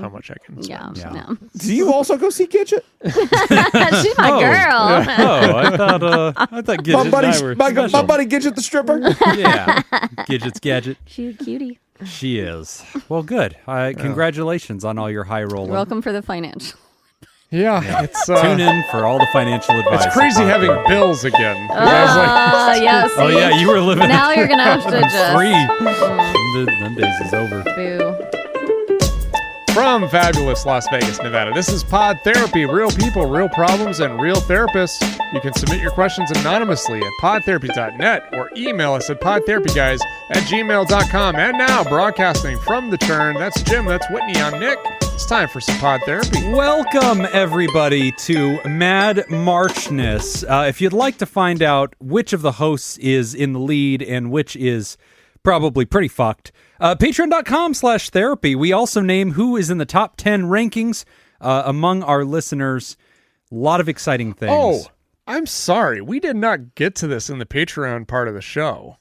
how much I can spend. Yeah. Do you also go see Gidget? She's my girl. I thought Gidget and I were my special. buddy Gidget the stripper. Yeah, Gidget's gadget. She's a cutie. She is. Well, good. Congratulations on all your high rolling. Welcome for the financial. Yeah, it's Tune in for all the finational advice. It's crazy having bills again. Yes. Oh yeah, you were living. Now you're gonna have to just free. Them days is over. Boo. From fabulous Las Vegas, Nevada, this is Pod Therapy. Real people, real problems, and real therapists. You can submit your questions anonymously at podtherapy.net or email us at podtherapyguys@gmail.com. And now, broadcasting from the turn, that's Jim, that's Whitney, I'm Nick. It's time for some Pod Therapy. Welcome, everybody, to Mad Marchness. If you'd like to find out which of the hosts is in the lead and which is probably pretty fucked, patreon.com/therapy. We also name who is in the top 10 rankings among our listeners. A lot of exciting things. Oh, I'm sorry. We did not get to this in the Patreon part of the show.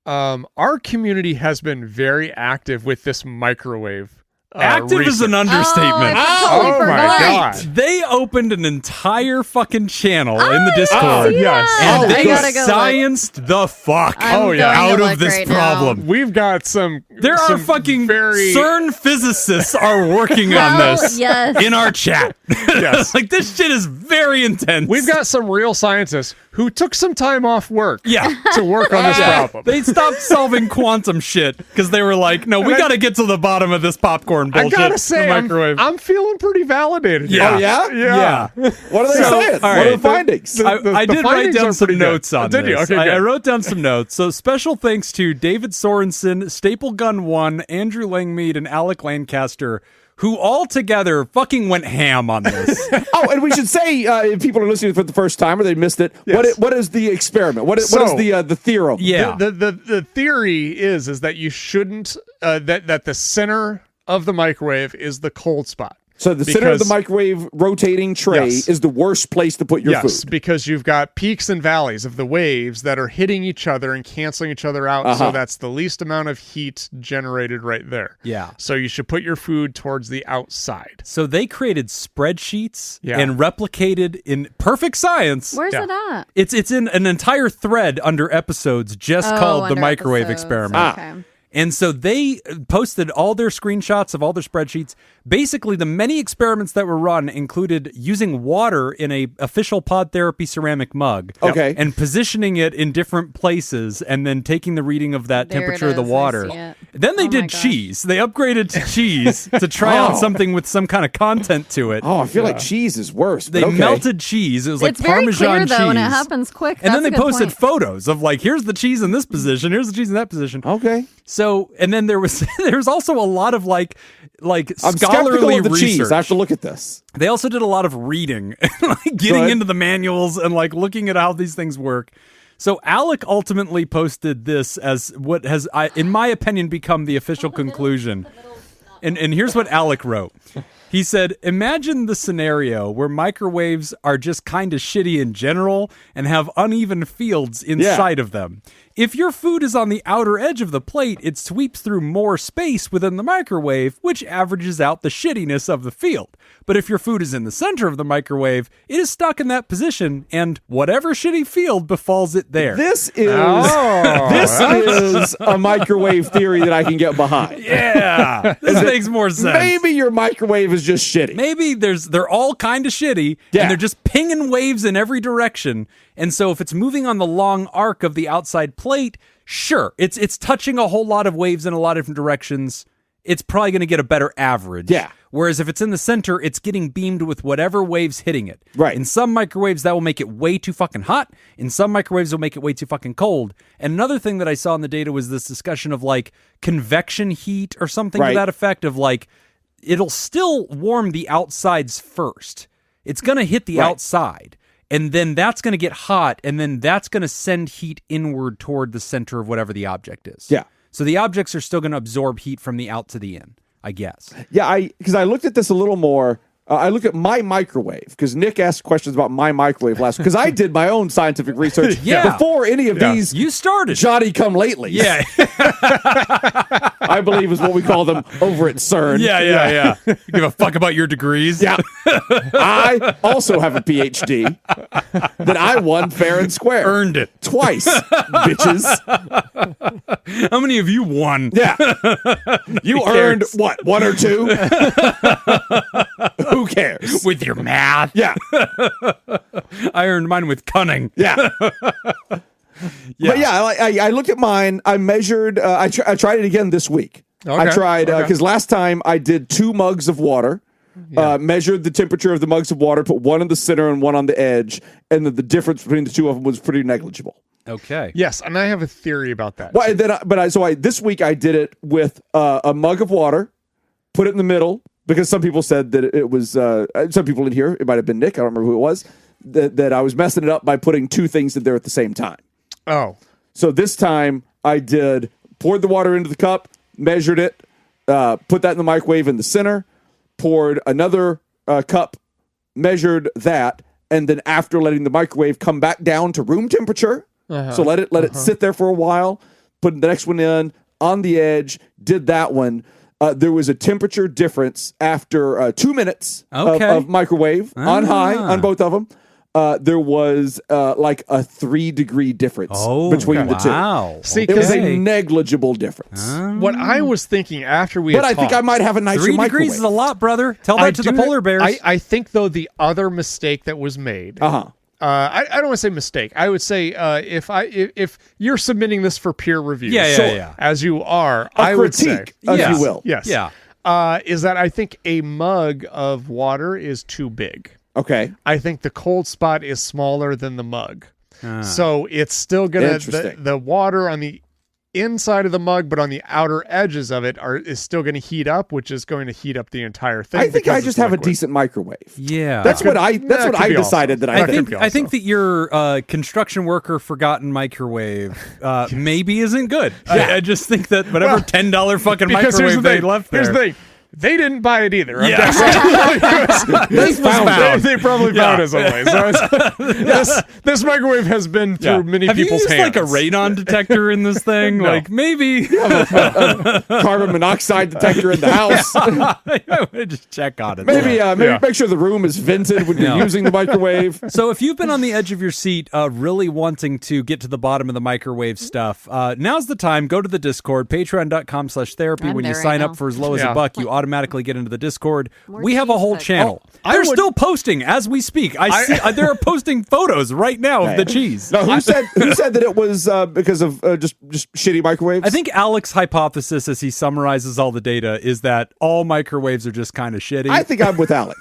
Our community has been very active with this microwave. Active is an understatement. Oh my God. They opened an entire fucking channel in the Discord. Yes. And they I gotta go scienced the fuck I'm out going to of this look right problem. We've got some. There are some fucking very CERN physicists are working on this yes. in our chat. Yes. Like, this shit is very intense. We've got some real scientists who took some time off work to work on this problem. They stopped solving quantum shit because they were like, no, we got to get to the bottom of this popcorn bullshit. I gotta in say, the microwave. I'm feeling pretty validated. Yeah. Oh, yeah? Yeah. What are they saying? all What are right. the findings? I did write findings down are some pretty good. notes on Did you? this. Okay, good. I wrote down some notes. So special thanks to David Sorensen, Staple Gun 1, Andrew Langmead, and Alec Lancaster, who all together fucking went ham on this. Oh, and we should say, if people are listening for the first time or they missed it, Yes. what is the experiment? What is the theorem? Yeah. The theory is that you shouldn't that the center of the microwave is the cold spot. So the center of the microwave rotating tray is the worst place to put your food. Because you've got peaks and valleys of the waves that are hitting each other and canceling each other out. So that's the least amount of heat generated right there. Yeah. So you should put your food towards the outside. So they created spreadsheets and replicated in perfect science. Where's it at? It's in an entire thread under episodes just called the under microwave episodes. experiment. Okay. And so they posted all their screenshots of all their spreadsheets. Basically, the many experiments that were run included using water in a official Pod Therapy ceramic mug. Okay. And positioning it in different places and then taking the reading of that There temperature it of the is. I water. see it. Then they Oh my did gosh. cheese. They upgraded to cheese to try out something with some kind of content to it. Oh, I feel like cheese is worse. They but okay. melted cheese. It was like It's very Parmesan clear, cheese. though, and it happens quick. And then That's they a good posted point. photos of like, here's the cheese in this position, here's the cheese in that position. Okay. So, and then there was also a lot of like I'm scholarly skeptical of the research. cheese. I have to look at this. They also did a lot of reading, like getting Good. into the manuals and like looking at how these things work. So Alec ultimately posted this as what has, in my opinion, become the official conclusion. And here's what Alec wrote. He said, imagine the scenario where microwaves are just kind of shitty in general and have uneven fields inside of them. If your food is on the outer edge of the plate, it sweeps through more space within the microwave, which averages out the shittiness of the field. But if your food is in the center of the microwave, it is stuck in that position, and whatever shitty field befalls it there. This is a microwave theory that I can get behind. Yeah, this makes more sense. Maybe your microwave is just shitty. Maybe they're all kind of shitty, and they're just pinging waves in every direction. And so if it's moving on the long arc of the outside plate, sure, it's touching a whole lot of waves in a lot of different directions. It's probably going to get a better average. Yeah. Whereas if it's in the center, it's getting beamed with whatever wave's hitting it. Right. In some microwaves, that will make it way too fucking hot. In some microwaves, it'll make it way too fucking cold. And another thing that I saw in the data was this discussion of like convection heat or something to that effect of like, it'll still warm the outsides first. It's going to hit the outside. And then that's going to get hot, and then that's going to send heat inward toward the center of whatever the object is. Yeah. So the objects are still going to absorb heat from the out to the in, I guess. Yeah, because I looked at this a little more. I look at my microwave because Nick asked questions about my microwave last because I did my own scientific research before any of these. You started. Johnny come lately. Yeah. I believe is what we call them over at CERN. Yeah. Give a fuck about your degrees. Yeah. I also have a PhD that I won fair and square. Earned it. Twice, bitches. How many of you won? Yeah. You earned, what, 1 or 2? Who cares? With your math. Yeah. I earned mine with cunning. Yeah. But yeah, I look at mine. I measured. I tried it again this week. Okay. I tried because last time I did 2 mugs of water. Measured the temperature of the mugs of water, put one in the center and one on the edge, and then the difference between the 2 of them was pretty negligible. Okay. Yes, and I have a theory about that. Well, this week I did it with a mug of water, put it in the middle because some people said that it was some people in here. It might have been Nick. I don't remember who it was. That I was messing it up by putting 2 things in there at the same time. Oh, so this time I poured the water into the cup, measured it, put that in the microwave in the center, poured another cup, measured that, and then after letting the microwave come back down to room temperature, so let it sit there for a while, put the next one in on the edge, did that one. There was a temperature difference after 2 minutes of microwave on high on both of them. There was like a 3-degree difference between the 2. Wow. See, it was a negligible difference. What I was thinking after we But had I think I might have a nicer 3 microwave. degrees is a lot, brother. Tell that to the polar bears. I think, though, the other mistake that was made. I don't want to say mistake. I would say if you're submitting this for peer review, as you are, I would say, as you will. Yes. Yeah. Is that I think a mug of water is too big. Okay. I think the cold spot is smaller than the mug. So it's still going to, the water on the inside of the mug, but on the outer edges of it is still going to heat up, which is going to heat up the entire thing. I think I just have a decent microwave. Yeah. That's what I decided that I think. I think that your construction worker forgotten microwave maybe isn't good. I just think that whatever $10 fucking microwave they left there. Here's the thing. They didn't buy it either. Yeah. They probably found it some way. So this microwave has been through many people's hands. Have you used like a radon detector in this thing? No. Like maybe a carbon monoxide detector in the house. Just check on it. Maybe make sure the room is vented when you're using the microwave. So if you've been on the edge of your seat really wanting to get to the bottom of the microwave stuff, now's the time. Go to the Discord, patreon.com/therapy. When you sign up for as low as $1, you automatically get into the Discord. We have a whole channel. They're still posting as we speak. I see they're posting photos right now of the cheese. No, who said that it was because of just shitty microwaves? I think Alex's hypothesis, as he summarizes all the data, is that all microwaves are just kind of shitty. I think I'm with Alex.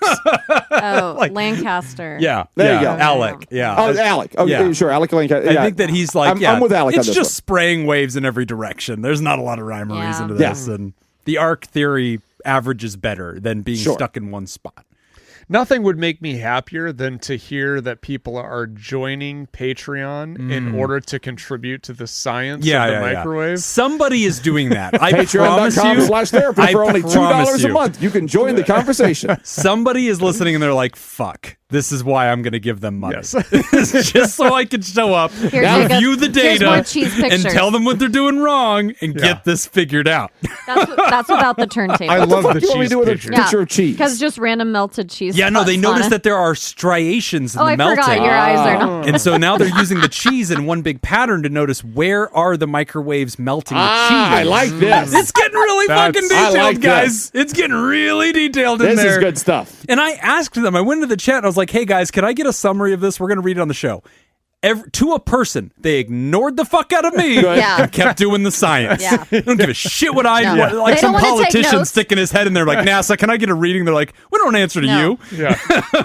Lancaster. Yeah, there you go. Alec. Yeah. Oh, Alec. Okay, sure. Alec Lancaster. I think that he's like, I'm with Alec. It's on this just one. spraying waves in every direction. There's not a lot of rhyme or reason to this, and the arc theory average is better than being stuck in one spot. Nothing would make me happier than to hear that people are joining Patreon in order to contribute to the science of the microwave. Somebody is doing that. I Patreon.com/therapy for only $2 a month. You can join the conversation. Somebody is listening and they're like, fuck. This is why I'm going to give them money. Yes. Just so I can show up, review the data, and tell them what they're doing wrong, and get this figured out. That's without the turntable. I love the cheese picture. With a picture of cheese? Because just random melted cheese. Yeah, no, they noticed that there are striations in the melting. I forgot. Your eyes are not. And so now they're using the cheese in one big pattern to notice where are the microwaves melting the cheese. I like this. It's getting really fucking detailed, guys. It's getting really detailed in there. This is good stuff. And I asked them, I went into the chat and I was like, hey guys, can I get a summary of this? We're going to read it on the show. To a person, they ignored the fuck out of me and kept doing the science. Yeah. They don't give a shit what I want. Like They some don't wanna take politician notes. sticking his head in there like, NASA, can I get a reading? They're like, we don't answer to you. Yeah.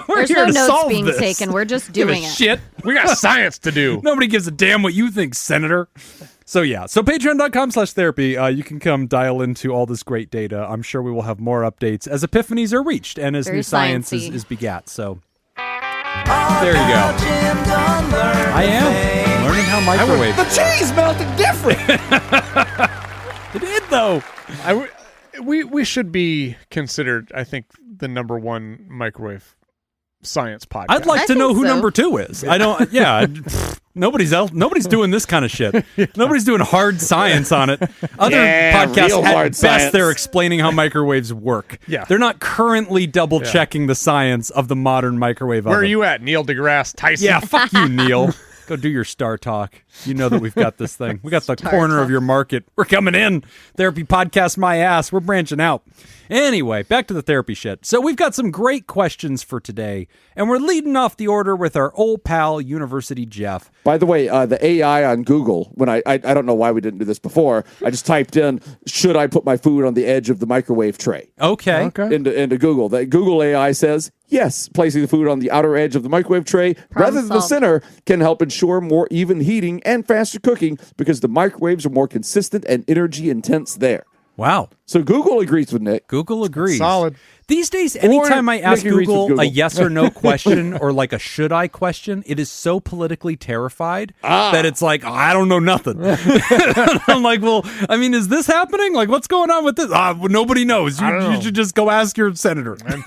We're There's here no to notes solve being this. taken. We're just Give a doing it. shit. We got science to do. Nobody gives a damn what you think, Senator. So patreon.com/therapy. You can come dial into all this great data. I'm sure we will have more updates as epiphanies are reached and as Very new science sciencey. is begat. So there you go. I am learning how microwave. The cheese melted different. It did though. we should be considered, I think, the number one microwave science podcast. I'd like I to know think who so. number 2 is. I don't. Yeah, nobody's doing this kind of shit. Nobody's doing hard science on it. Other podcasts, real at hard best, science. they're explaining how microwaves work. Yeah. They're not currently double checking the science of the modern microwave Where oven. are you at, Neil deGrasse Tyson? Yeah, fuck you, Neil. Go do your Star Talk. You know that we've got this thing. We got the corner of your market. We're coming in. Therapy podcast, my ass. We're branching out. Anyway, back to the therapy shit. So we've got some great questions for today, and we're leading off the order with our old pal, University Jeff. By the way, the AI on Google, when I don't know why we didn't do this before, I just typed in, should I put my food on the edge of the microwave tray? Okay. Into Google. The Google AI says, yes, placing the food on the outer edge of the microwave tray rather than the solved. center can help ensure more even heating and faster cooking because the microwaves are more consistent and energy intense there. Wow. So Google agrees with Nick. Google agrees. Solid. These days, anytime I ask Nick agrees with Google a Google. yes or no question or like a should I question, it is so politically terrified that it's like, I don't know nothing. I'm like, well, I mean, is this happening? Like, what's going on with this? Well, nobody knows. I don't know. You should just go ask your senator. And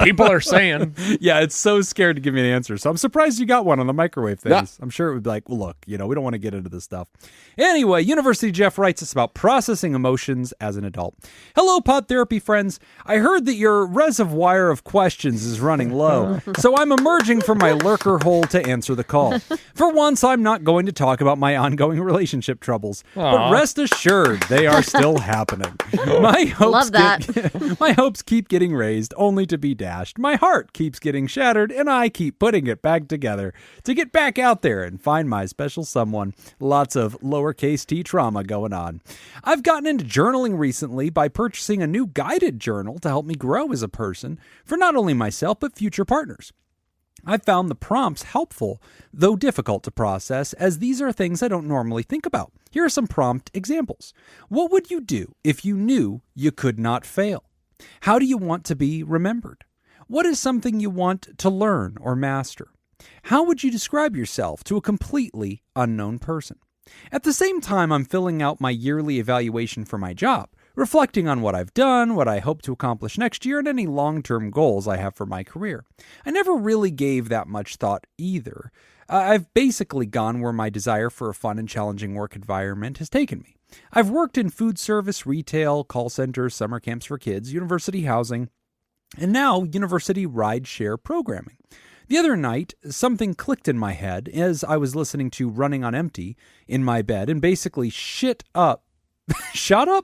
people are saying, Yeah, it's so scared to give me an answer. So I'm surprised you got one on the microwave things. Yeah. I'm sure it would be like, well, look, we don't want to get into this stuff. Anyway, University Jeff writes us about processing emotions as an adult. Hello, Pod Therapy friends. I heard that your reservoir of questions is running low, so I'm emerging from my lurker hole to answer the call. For once, I'm not going to talk about my ongoing relationship troubles, but rest assured, they are still happening. My hopes Love that. my hopes keep getting raised only to be dashed. My heart keeps getting shattered and I keep putting it back together to get back out there and find my special someone. Lots of lowercase t trauma going on. I've gotten into journaling recently by purchasing a new guided journal to help me grow as a person for not only myself but future partners. I've found the prompts helpful, though difficult to process, as these are things I don't normally think about. Here are some prompt examples. What would you do if you knew you could not fail? How do you want to be remembered? What is something you want to learn or master? How would you describe yourself to a completely unknown person? At the same time, I'm filling out my yearly evaluation for my job, reflecting on what I've done, what I hope to accomplish next year, and any long-term goals I have for my career. I never really gave that much thought either. I've basically gone where my desire for a fun and challenging work environment has taken me. I've worked in food service, retail, call centers, summer camps for kids, university housing, and now university ride-share programming. The other night, something clicked in my head as I was listening to Running on Empty in my bed and basically shut up,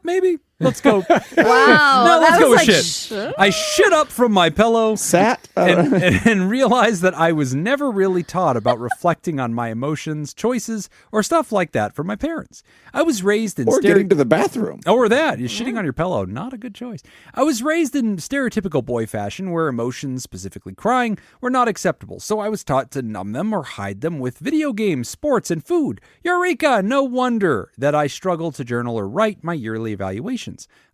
maybe? Let's go. Wow. No, let's that go was with like, shit. I shit up from my pillow Sat? and realized that I was never really taught about reflecting on my emotions, choices, or stuff like that from my parents. I was raised in Or getting to the bathroom. Or that. You're shitting on your pillow. Not a good choice. I was raised in stereotypical boy fashion where emotions, specifically crying, were not acceptable. So I was taught to numb them or hide them with video games, sports, and food. Eureka! No wonder that I struggle to journal or write my yearly evaluations.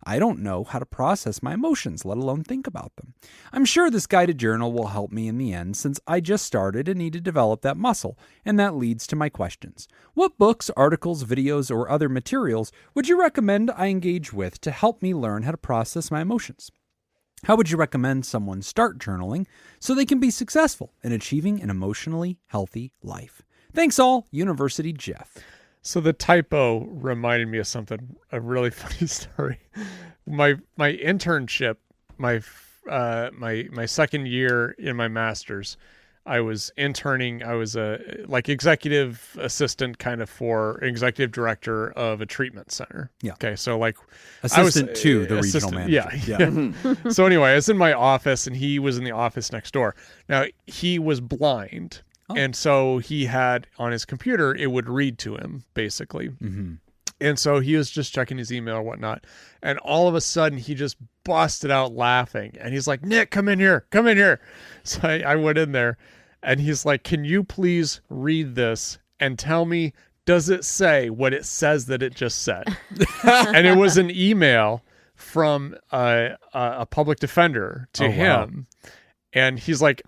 I don't know how to process my emotions, let alone think about them. I'm sure this guided journal will help me in the end since I just started and need to develop that muscle, and that leads to my questions. What books, articles, videos, or other materials would you recommend I engage with to help me learn how to process my emotions? How would you recommend someone start journaling so they can be successful in achieving an emotionally healthy life? Thanks all, University Jeff. So the typo reminded me of something, a really funny story. My internship, my second year in my master's, I was interning. I was a executive assistant kind of for executive director of a treatment center. Yeah. Okay. So like Assistant to the regional manager. Yeah. So anyway, I was in my office and he was in the office next door. Now he was blind. Oh. And so he had on his computer, it would read to him basically. Mm-hmm. And so he was just checking his email or whatnot. And all of a sudden he just busted out laughing. And he's like, Nick, come in here. Come in here. So I went in there and he's like, can you please read this and tell me, does it say what it says that it just said? And it was an email from a public defender to him. Wow. And he's like,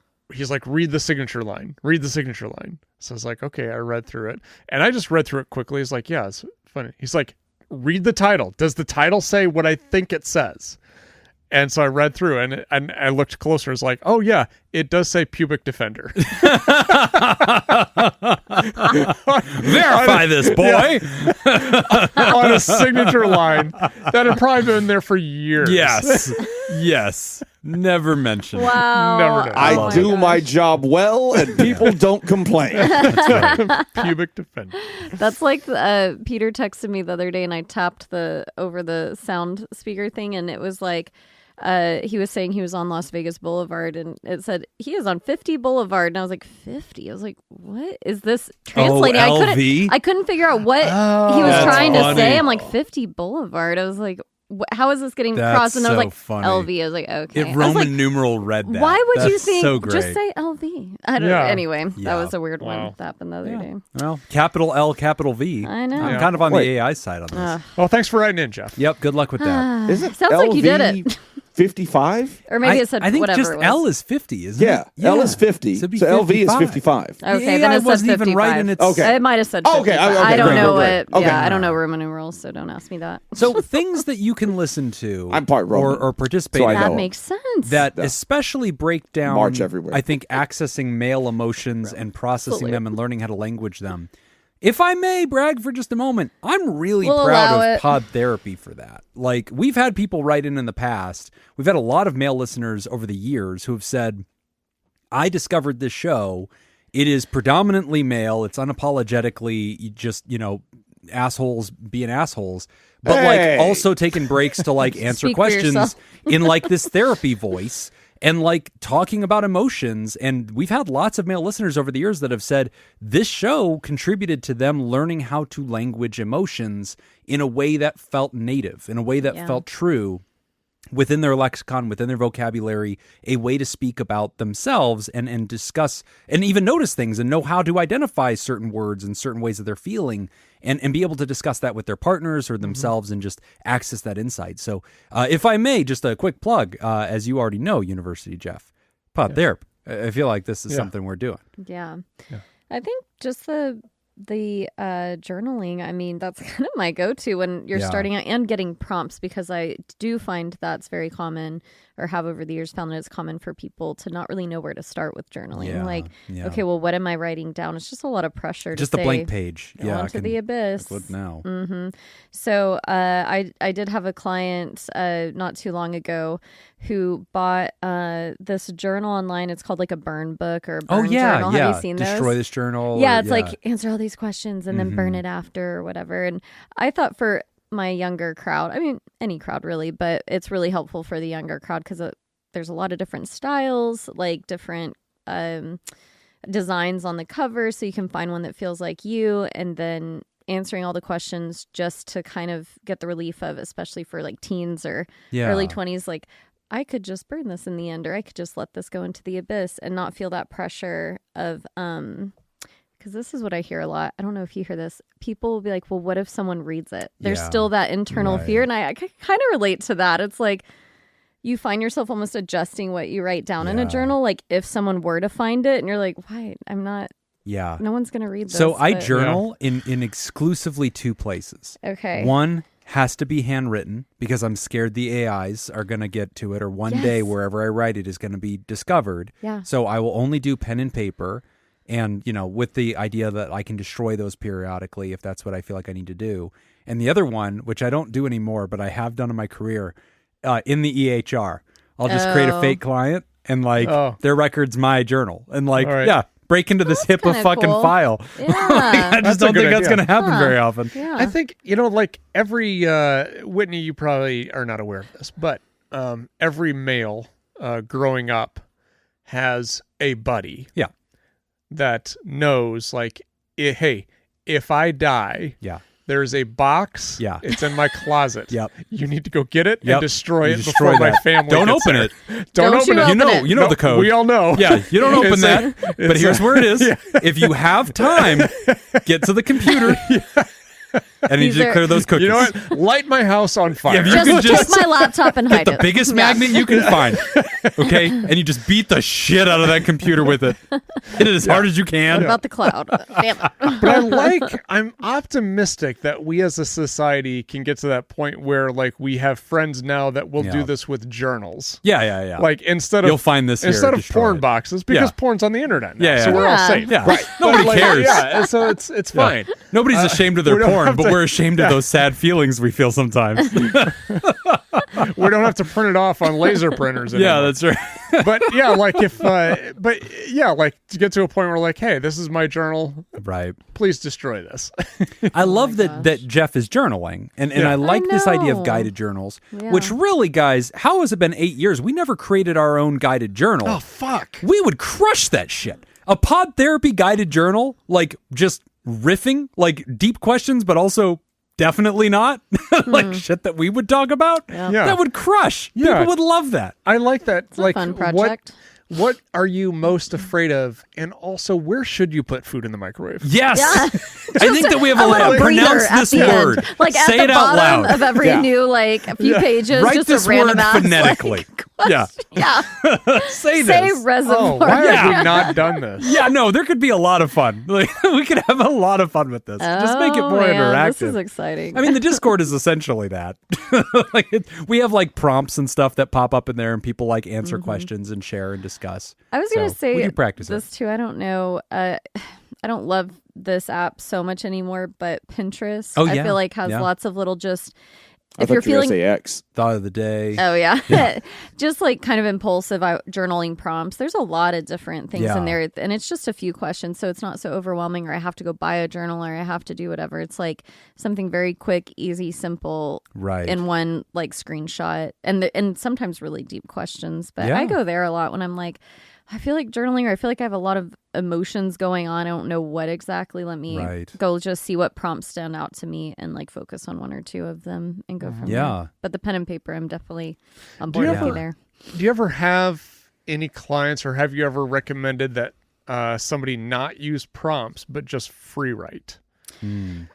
read the signature line. Read the signature line. So I was like, okay, I read through it. And I just read through it quickly. He's like, yeah, it's funny. He's like, read the title. Does the title say what I think it says? And so I read through and I looked closer. It's like, oh yeah, it does say pubic defender. Verify this, boy. On a signature line that had probably been there for years. Yes. Never mentioned. Wow. Never did. I do my job well, and people don't complain. Pubic defender. That's like Peter texted me the other day, and I tapped over the sound speaker thing, and it was like he was saying he was on Las Vegas Boulevard, and it said he is on 50 Boulevard, and I was like 50. I was like, what is this translating? LV? I couldn't figure out what he was That's trying to funny. say. I'm like 50 Boulevard. I was like, how is this getting across? And I was so like, funny. LV. I was like, okay. If I was Roman like, numeral read that. why would you That's think so great. just say LV? I don't know. Yeah. Anyway, Yeah. that was a weird Wow. one that happened the other day. Well, capital L, capital V. I know. I'm kind of on Wait. the AI side on this. Well, thanks for writing in, Jeff. Yep, good luck with that. Is it Sounds like you did it. 55? Or maybe it said I think whatever just it was. L is 50, isn't Yeah, it? L is 50. So, it'd be So LV is 55. 55. Okay, The then AI it says wasn't 55. even right in its... Okay. It might have said Oh, 55. okay, okay, I don't great, know great, what. great. Okay. Yeah, I don't know Roman numerals, so don't ask me that. So things that you can listen to I'm part Roman, or participate so I in know. That makes sense. that especially break down, March everywhere. I think, accessing male emotions and processing them and learning how to language them. If I may brag for just a moment, I'm really We'll proud allow of it. Pod Therapy for that. Like, we've had people write in the past. We've had a lot of male listeners over the years who have said, I discovered this show. It is predominantly male. It's unapologetically just, assholes being assholes, but Hey! like also taking breaks to like answer Speak for questions yourself. in like this therapy voice and like talking about emotions. And we've had lots of male listeners over the years that have said this show contributed to them learning how to language emotions in a way that felt native, in a way that Yeah. felt true within their lexicon, within their vocabulary, a way to speak about themselves and discuss and even notice things and know how to identify certain words and certain ways that they're feeling and be able to discuss that with their partners or themselves and just access that insight. So if I may, just a quick plug, as you already know, University Jeff, Pod Therapy. I feel like this is something we're doing. Yeah. I think just the journaling, I mean, that's kind of my go-to when you're Yeah. starting out and getting prompts, because I do find that's very common, or have over the years found that it's common for people to not really know where to start with journaling. Yeah, Like, yeah. okay, well, what am I writing down? It's just a lot of pressure Just to a say, blank page. go Yeah. into the abyss. What now? So I did have a client not too long ago who bought this journal online. It's called like a burn book or a burn journal. Yeah. Have you seen Destroy those? this journal. Yeah, or- it's like answer all these questions and then burn Mm-hmm. it after or whatever. And I thought for my younger crowd, I mean, any crowd really, but it's really helpful for the younger crowd because there's a lot of different styles, like different designs on the cover. So you can find one that feels like you, and then answering all the questions just to kind of get the relief of, especially for like teens or Yeah. early 20s, like, I could just burn this in the end, or I could just let this go into the abyss and not feel that pressure of, because this is what I hear a lot. I don't know if you hear this. People will be like, well, what if someone reads it? There's Yeah. still that internal fear. And I kind of relate to that. It's like you find yourself almost adjusting what you write down in a Yeah. journal. Like if someone were to find it and you're like, why? I'm not, Yeah. no one's going to read this. So I but- journal in exclusively two places. Okay. One has to be handwritten because I'm scared the AIs are going to get to it, or one Yes. day wherever I write it is going to be discovered. Yeah. So I will only do pen and paper, and with the idea that I can destroy those periodically if that's what I feel like I need to do. And the other one, which I don't do anymore, but I have done in my career, in the EHR, I'll just create a Oh. fake client and Oh. their record's my journal, and All right. break into this HIPAA kinda fucking cool. file. Yeah. I That's just a don't good think that's idea. going to happen very often. Yeah. I think, like every, Whitney, you probably are not aware of this, but every male growing up has a buddy Yeah. that knows, like, hey, if I die, Yeah. there's a box. Yeah. It's in my closet. Yep. You need to go get it Yep. and destroy You it destroy before my that. family Don't gets open there. it. Don't Don't open you it. open it. You know the code. We all know. Yeah, you don't open It's that. like- But it's here's like- where it is. Yeah. If you have time, get to the computer. I need you to clear those cookies. You know what? Light my house on fire. Yeah, if you Just take my laptop and hide the it. biggest magnet you can find, okay? And you just beat the shit out of that computer with it. Hit it as hard as you can. What about the cloud? Damn it. But I'm optimistic that we as a society can get to that point where like we have friends now that will do this with journals. Yeah. Like instead of You'll find this instead here, of porn it. boxes because porn's on the internet now. Yeah. So we're all safe. Yeah. Right. Nobody But, like, cares. Yeah, so it's fine. Nobody's ashamed of their we don't porn, have but to- we're ashamed of those sad feelings we feel sometimes. We don't have to print it off on laser printers anymore. Yeah, that's right. But yeah, like if like to get to a point where like, hey, this is my journal. Right. Please destroy this. I love that Jeff is journaling, and I like this idea of know. guided journals, Yeah. which really, guys, how has it been 8 years? We never created our own guided journal. Oh fuck. We would crush that shit. A pod therapy guided journal, like just riffing, like deep questions, but also definitely not like shit that we would talk about. Yeah. Yeah. That would crush. Yeah. People would love that. I like that. It's a like fun project. What are you most afraid of? And also, where should you put food in the microwave? Yes. Yeah. I think that we have a little line. breather Pronounce at this the end. word. Like at Say the it out bottom loud. of every Yeah. new like a few pages, Write just this a random word ass, phonetically. Like, Yeah. yeah. Say this. Say Oh, reservoir. why Yeah. have we not done this? Yeah, no, there could be a lot of fun. Like we could have a lot of fun with this. Just make it Oh, more man, interactive. This is exciting. I mean, the Discord is essentially that. Like we have like prompts and stuff that pop up in there, and people like answer questions and share and discuss. I was going to So, say we do practice this it. too. I don't know. I don't love this app so much anymore, but Pinterest, Oh, I yeah. feel like has Yeah. lots of little just. I If thought you're you were gonna feeling, say X. Thought of the day. oh yeah, just like kind of impulsive journaling prompts. There's a lot of different things Yeah. in there, and it's just a few questions, so it's not so overwhelming. Or I have to go buy a journal, or I have to do whatever. It's like something very quick, easy, simple, Right. in one like screenshot, and sometimes really deep questions. But Yeah. I go there a lot when I'm like, I feel like journaling, or I feel like I have a lot of emotions going on. I don't know what exactly. Let me Right. go just see what prompts stand out to me and like focus on one or two of them and go from Yeah. there. But the pen and paper, I'm definitely on Do you board with you ever- there. Do you ever have any clients, or have you ever recommended that somebody not use prompts but just free write?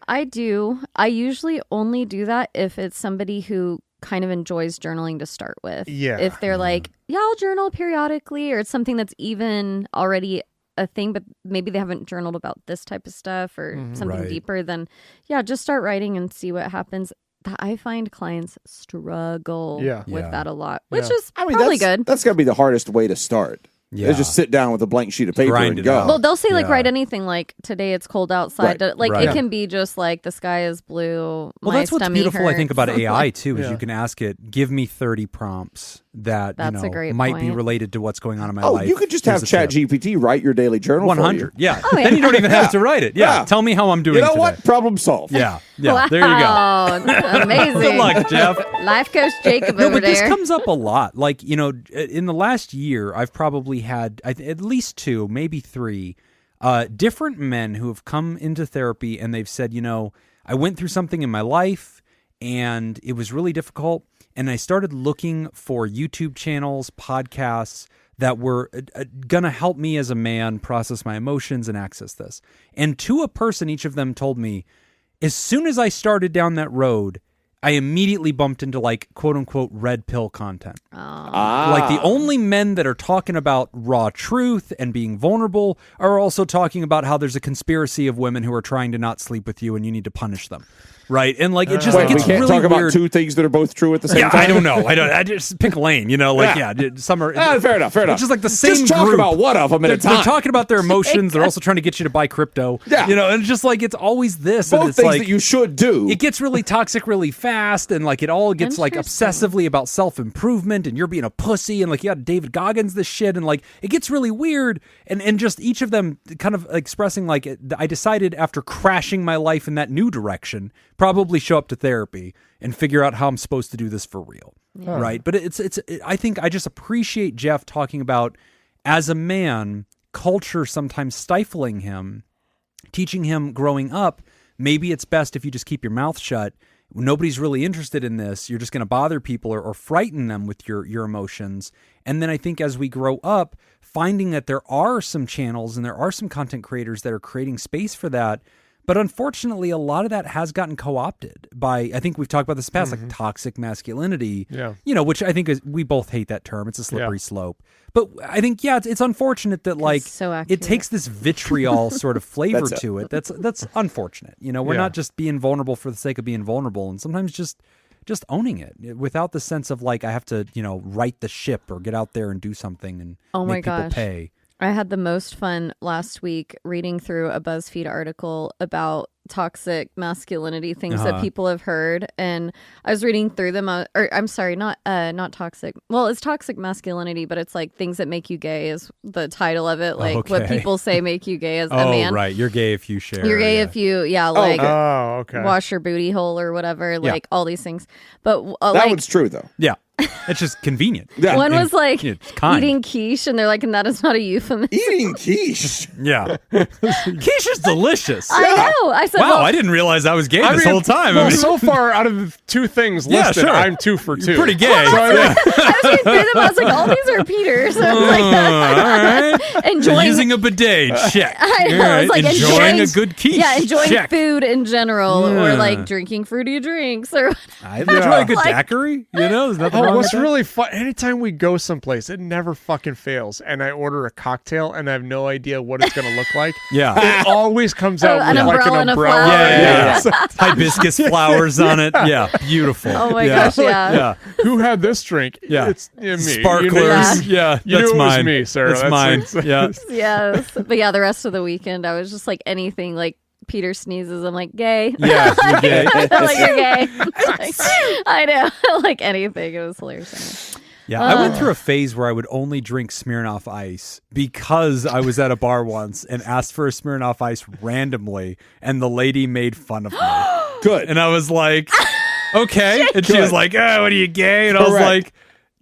I do. I usually only do that if it's somebody who kind of enjoys journaling to start with. Yeah. If they're like, yeah, I'll journal periodically, or it's something that's even already a thing, but maybe they haven't journaled about this type of stuff or something Right. deeper, then yeah, just start writing and see what happens. I find clients struggle Yeah. with Yeah. that a lot, which Yeah. is probably that's good. That's got to be the hardest way to start. Yeah. Is just sit down with a blank sheet of paper Grind and it go. out. Well, they'll say like Yeah. write anything like today it's cold outside. Right. Like Right. it can be just like the sky is blue. Well, my that's what's stomach beautiful, I think, about hurts. AI too, is Yeah. you can ask it, give me 30 prompts that That's a great might be point. related to what's going on in my Oh, life. you could just Here's have a tip. ChatGPT write your daily journal 100. for you. Yeah. yeah. Then you don't even have to write it. Yeah. Yeah. Tell me how I'm doing You know today. what? Problem solved. Yeah. Yeah. Wow. There you go. Amazing. Good luck, Jeff. Life coach Jacob No, over but this there. comes up a lot. Like, in the last year, I've probably had at least 2, maybe 3 different men who have come into therapy and they've said, I went through something in my life and it was really difficult. And I started looking for YouTube channels, podcasts that were going to help me as a man process my emotions and access this. And to a person, each of them told me, as soon as I started down that road, I immediately bumped into like quote unquote red pill content. Like the only men that are talking about raw truth and being vulnerable are also talking about how there's a conspiracy of women who are trying to not sleep with you and you need to punish them. Right. And like it just Wait, we gets can't really talk about weird. 2 things that are both true at the same Yeah, time. I don't know. I just pick a lane, some are Fair enough. Fair enough. It's just like the same Just talk group. about one of them at a They're time. talking about their emotions. They're also trying to get you to buy crypto. Yeah. And it's just like it's always this. and Both it's things like, that you should do. it gets really toxic really fast, and like it all gets like Interesting. obsessively about self-improvement, and you're being a pussy, and like you got David Goggins this shit, and like it gets really weird, and just each of them kind of expressing like I decided after crashing my life in that new direction, probably show up to therapy and figure out how I'm supposed to do this for real, right? But I think I just appreciate Jeff talking about, as a man, culture sometimes stifling him, teaching him growing up, maybe it's best if you just keep your mouth shut. Nobody's really interested in this. You're just going to bother people or frighten them with your emotions. And then I think as we grow up, finding that there are some channels and there are some content creators that are creating space for that, But unfortunately, a lot of that has gotten co-opted by, I think we've talked about this in the past, like toxic masculinity, which I think we both hate that term. It's a slippery slope. But I think, it's unfortunate that like so it takes this vitriol sort of flavor to it. That's unfortunate. We're not just being vulnerable for the sake of being vulnerable, and sometimes just owning it without the sense of like I have to, right the ship or get out there and do something and make people pay. I had the most fun last week reading through a BuzzFeed article about toxic masculinity things that people have heard, and I was reading through them. I'm sorry, not toxic. Well, it's toxic masculinity, but it's like things that make you gay is the title of it. Like what people say make you gay as a man. Oh, right. You're gay if you share. You're gay if you, wash your booty hole or whatever. Like all these things. But that one's true though. Yeah. It's just convenient. One was like eating quiche, and they're like, and that is not a euphemism. Eating quiche? Yeah. Quiche is delicious. I know. I said, wow, I didn't realize I was gay this whole time. Well, so far, out of the two things listed, I'm 2 for 2. You're pretty gay. I was reading through them, I was like, all these are Peter. So I was like, enjoying. Using a bidet, check. I know. I was like, enjoying a good quiche. Yeah, enjoying check. Food in general, or like drinking fruity drinks. Or I enjoy a good daiquiri. There's nothing wrong what's with that. really fun, anytime we go someplace, it never fucking fails, and I order a cocktail, and I have no idea what it's going to look like. Yeah. It always comes out an with like umbrella an and a umbrella. flower. Yeah. Hibiscus flowers on it. Yeah, beautiful. Oh my gosh, yeah. Who had this drink? Yeah. It's me. Sparklers. Yeah, You that's knew it mine. was me, sir. That's mine. Yeah. Yes. But yeah, the rest of the weekend, I was just like anything like Peter sneezes, I'm like, gay. Yeah, you're gay. I'm like, you're gay. Like, I know. Like anything. It was hilarious. Yeah, I went through a phase where I would only drink Smirnoff Ice because I was at a bar once and asked for a Smirnoff Ice randomly, and the lady made fun of me. Good. And I was like, okay. And she was like, oh, what are you, gay? And I was like,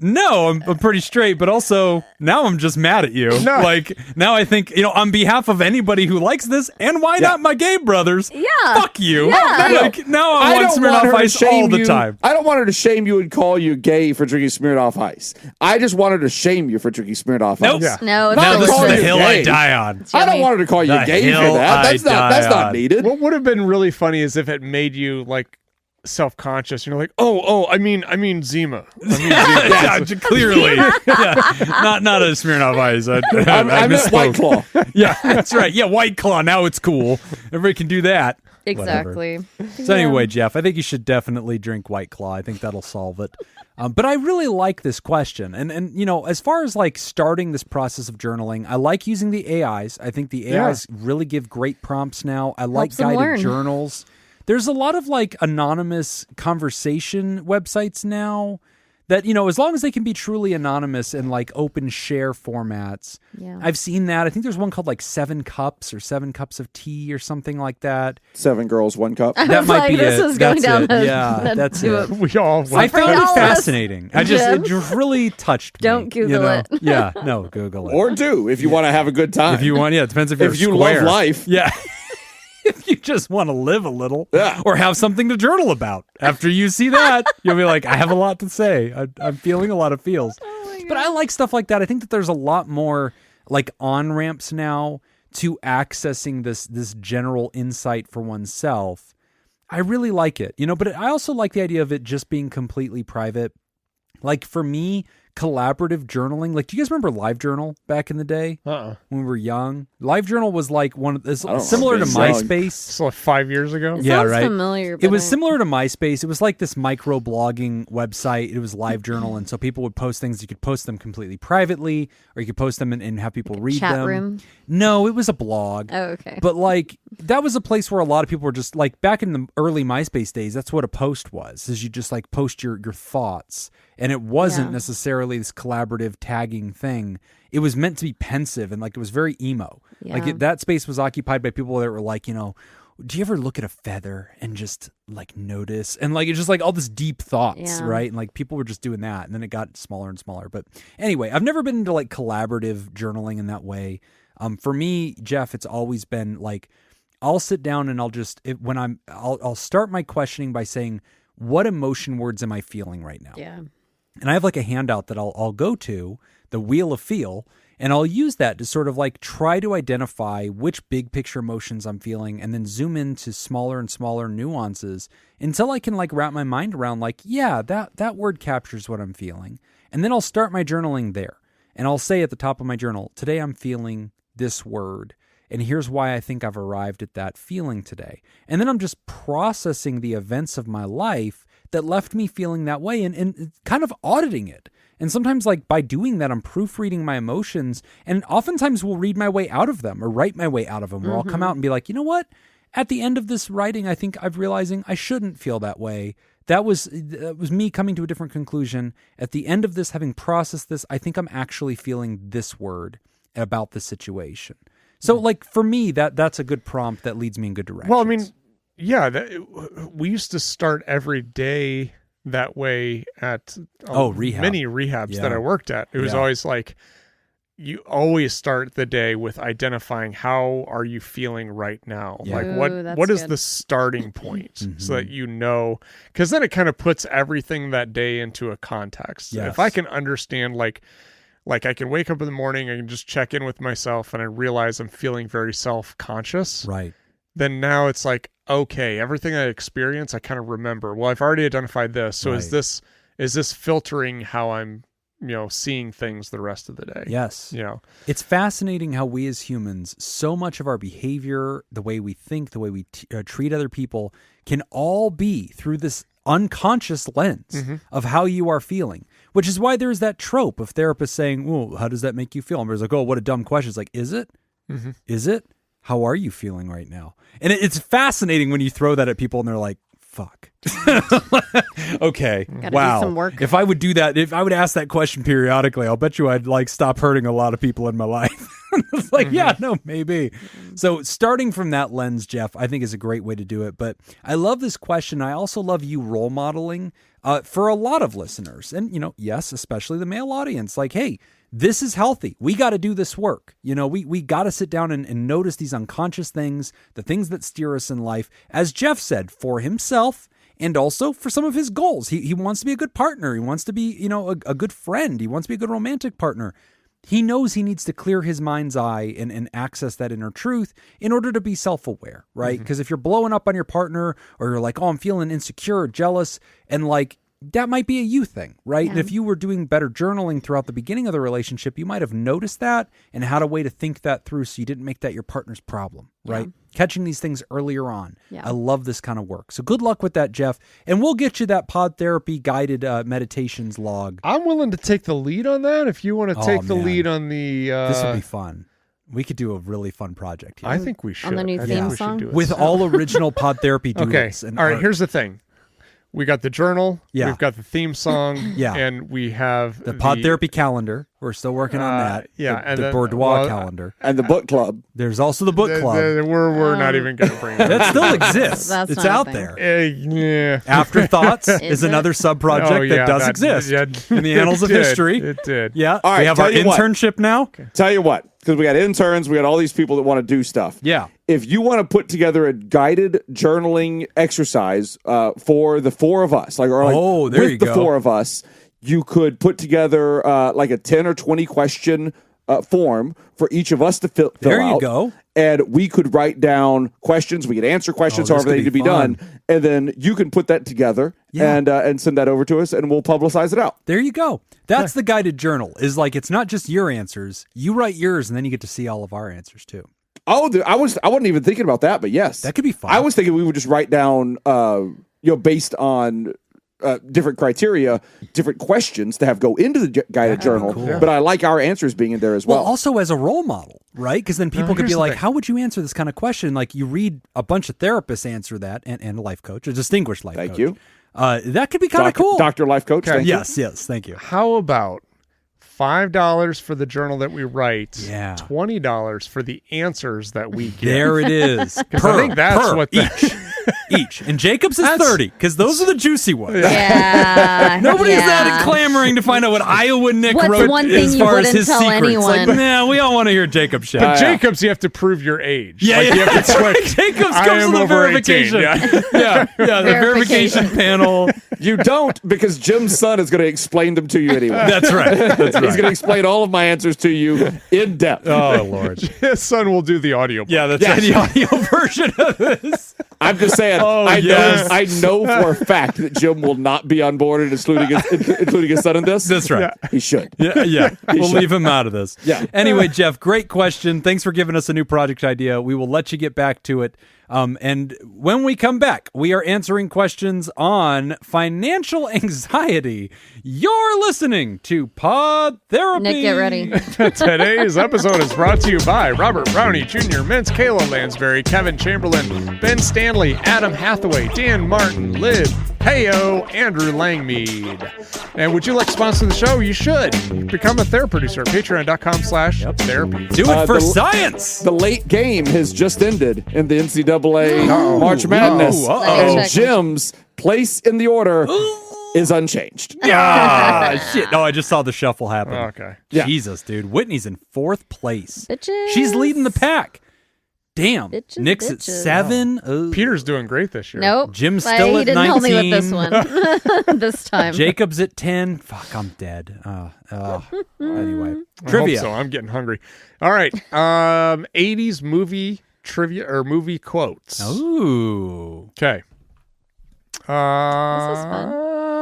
no, I'm pretty straight, but also now I'm just mad at you. No. Like, now I think, on behalf of anybody who likes this, and why not my gay brothers? Yeah. Fuck you. Yeah. Like, now I want Smirnoff Ice all the time. I don't want her to shame you and call you gay for drinking Smirnoff Ice. I just want her to shame you for drinking Smirnoff Nope. Ice. Yeah. No, it's Now this is call the you hill gay. I die on. I don't want her to call you The gay for hill that. That's I not die needed. What would have been really funny is if it made you like self-conscious. You're like, I mean Zima. Yeah, clearly. Yeah. Not a Smirnoff Ice. I meant White Claw. Yeah, that's right. Yeah, White Claw. Now it's cool. Everybody can do that. exactly. So anyway, Jeff, I think you should definitely drink White Claw. I think that'll solve it. But I really like this question. And as far as like starting this process of journaling, I like using the AIs. I think the AIs really give great prompts now. I like Helps them guided learn. journals. There's a lot of like anonymous conversation websites now that, as long as they can be truly anonymous and like open share formats. Yeah. I've seen that. I think there's one called like 7 Cups or 7 Cups of Tea or something like that. 7 girls, 1 cup. That might be this it. is going That's down it. the- Yeah, that's it. We all I found it all of us. fascinating. It Jim. just really touched me. Don't Google it. Yeah, no, Google it. Or do if you want to have a good time. If you want, it depends if you're If you square. love life. Yeah. If you just want to live a little Yeah. or have something to journal about. After you see that, you'll be like, I have a lot to say. I'm feeling a lot of feels. But I like stuff like that. I think that there's a lot more like on-ramps now to accessing this general insight for oneself. I really like it, but I also like the idea of it just being completely private. Like for me, collaborative journaling. Like, do you guys remember LiveJournal back in the day when we were young? LiveJournal was like similar to MySpace. So like 5 years ago. It Yeah, sounds right. familiar. It but was I- similar to MySpace. It was like this micro blogging website. It was LiveJournal, and so people would post things. You could post them completely privately, or you could post them and have people read chat them. room? No, it was a blog. Oh, okay. But like that was a place where a lot of people were just like back in the early MySpace days. That's what a post was. Is you just like post your thoughts, and it wasn't Yeah. necessarily this collaborative tagging thing. It was meant to be pensive and like it was very emo. Yeah. Like that space was occupied by people that were like, do you ever look at a feather and just like notice? And like it's just like all this deep thoughts, Yeah. right? And like people were just doing that, and then it got smaller and smaller. But anyway, I've never been into like collaborative journaling in that way. For me, Jeff, it's always been like I'll sit down and I'll start my questioning by saying, what emotion words am I feeling right now? Yeah. And I have like a handout that I'll go to, the Wheel of Feel, and I'll use that to sort of like try to identify which big picture emotions I'm feeling and then zoom into smaller and smaller nuances until I can like wrap my mind around like, yeah, that word captures what I'm feeling. And then I'll start my journaling there. And I'll say at the top of my journal, today I'm feeling this word. And here's why I think I've arrived at that feeling today. And then I'm just processing the events of my life that left me feeling that way and kind of auditing it. And sometimes like by doing that, I'm proofreading my emotions and oftentimes will read my way out of them or write my way out of them where I'll come out and be like, you know what? At the end of this writing, I think I'm realizing I shouldn't feel that way. That was me coming to a different conclusion. At the end of this, having processed this, I think I'm actually feeling this word about the situation. So like for me, that's a good prompt that leads me in good directions. Well, I mean, yeah, we used to start every day that way at rehab. many rehabs that I worked at. It was always like, you always start the day with identifying how are you feeling right now? Yeah. Like what is the starting point so that you know, because then it kind of puts everything that day into a context. Yes. If I can understand like I can wake up in the morning, I can just check in with myself and I realize I'm feeling very self-conscious. Right. Then now it's like, okay, everything I experience, I kind of remember. Well, I've already identified this. So Right. is this filtering how I'm, seeing things the rest of the day? Yes. You know, It's fascinating how we as humans, so much of our behavior, the way we think, the way we treat other people can all be through this unconscious lens of how you are feeling, which is why there's that trope of therapists saying, well, how does that make you feel? And there's like, oh, what a dumb question. It's like, is it? Is it? How are you feeling right now? And it's fascinating when you throw that at people and they're like, fuck. Okay. Gotta Wow. do some work. If I would do that, if I would ask that question periodically, I'll bet you I'd like stop hurting a lot of people in my life. It's like, yeah, no, maybe. So starting from that lens, Jeff, I think is a great way to do it. But I love this question. I also love you role modeling for a lot of listeners. And, yes, especially the male audience. Like, hey, this is healthy. We got to do this work. We got to sit down and notice these unconscious things, the things that steer us in life. As Jeff said, for himself and also for some of his goals. He wants to be a good partner. He wants to be, a good friend. He wants to be a good romantic partner. He knows he needs to clear his mind's eye and access that inner truth in order to be self-aware, right? Because if you're blowing up on your partner or you're like, oh, I'm feeling insecure or jealous, and like, that might be a you thing, right? Yeah. And if you were doing better journaling throughout the beginning of the relationship, you might have noticed that and had a way to think that through so you didn't make that your partner's problem, right? Yeah. Catching these things earlier on. Yeah. I love this kind of work. So good luck with that, Jeff. And we'll get you that Pod Therapy guided meditations log. I'm willing to take the lead on that. If you want to take the man. lead on the, This would be fun. We could do a really fun project here. I think we should. On the new I think theme we should song? do it. With all original Pod Therapy duels. Okay. And All right. art. Here's the thing. We got the journal. Yeah. We've got the theme song. Yeah. And we have the Pod Therapy calendar. We're still working on that. yeah, The, and the then- Bourdois well, calendar. And the book club. There's also the book club. We're not even going to bring that. That still exists. That's It's not a out thing. there. Yeah. Afterthoughts is Is it? another sub-project Oh, yeah, that does exist in the annals of it did. history. It did. Yeah. All right, we have our tell you what. internship now. Tell you what, because we got interns, we got all these people that want to do stuff. Yeah. If you want to put together a guided journaling exercise for the four of us, there you the go. four of us, you could put together like a 10 or 20 question form for each of us to fill There out. you go. And we could write down questions. We could answer questions Oh, this however they could need to be be fun. done. And then you can put that together Yeah. and send that over to us, and we'll publicize it out. There you go. That's the guided journal. Is like it's not just your answers. You write yours, and then you get to see all of our answers too. Oh, I wasn't even thinking about that, but yes, That could be fun. I was thinking we would just write down, based on different criteria, different questions to have go into the guided journal. cool. But I like our answers being in there as Well, well. also as a role model, right? Because then people could here's be the like, thing. how would you answer this kind of question? Like you read a bunch of therapists answer that and a life coach, a distinguished life coach. Thank you, That could be kind of Doctor, cool. Dr. Life Coach. Thank you. Yes, thank you. How about $5 for the journal that we write? Yeah. $20 for the answers that we get. There it is. I think that's what each. each. And Jacob's is 30, because those are the juicy ones. Yeah. Nobody's yeah. clamoring to find out what Iowa Nick What's wrote one thing as you far as wouldn't his tell secrets. Like, anyone? nah, we all want to hear Jacob's shit. But Jacob's, you have to prove your age. Yeah, Like, yeah. You have to switch. Jacob's I comes am with a over 18, verification. yeah. The verification panel. You don't, because Jim's son is going to explain them to you anyway. That's right. That's He's right. going to explain all of my answers to you in depth. Oh, Lord. His son will do the audio. Yeah, that's Yes. right. The audio version of this. I'm just saying, Oh, I yes. know for a fact that Jim will not be on board and including his son in this. That's right. He should. Yeah. We'll leave him out of this. Yeah. Anyway, Jeff, great question. Thanks for giving us a new project idea. We will let you get back to it. And when we come back, we are answering questions on financial anxiety. You're listening to Pod Therapy. Nick, get ready. Today's episode is brought to you by Robert Brownie Jr., Mintz, Kayla Lansbury, Kevin Chamberlain, Ben Stanley, Adam Hathaway, Dan Martin, Liv, Heyo, Andrew Langmead. And would you like to sponsor the show? You should. Become a therapy producer at patreon.com/therapy. Do it for the- science. The late game has just ended in the NCAA March Madness. Uh-oh. And Jim's place in the order is unchanged. Shit. No, I just saw the shuffle happen. Okay. Yeah. Jesus, dude. Whitney's in 4th place. Bitches. She's leading the pack. Damn. Bitches, Nick's at bitches. 7. Ooh. Peter's doing great this year. Nope. Jim's still he at didn't help me 19. with this one. This time. Jacob's at 10. Fuck, I'm dead. Anyway. I Trivia. hope so. I'm getting hungry. All right. 80s movie trivia or movie quotes. Ooh. Okay. This is fun.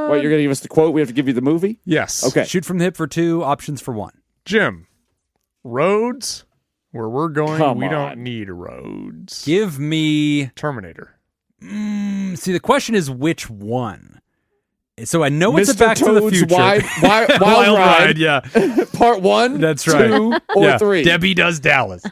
What, you're going to give us the quote? We have to give you the movie? Yes. Okay. Shoot from the hip for 2, options for 1. Jim, roads where we're going, Come we on. don't need roads. Give me. Terminator. See, the question is which one? So I know it's a Mr. Back to the Toad's Future. Wild Ride, yeah. part 1, That's right. 2, or Yeah. 3. Debbie Does Dallas.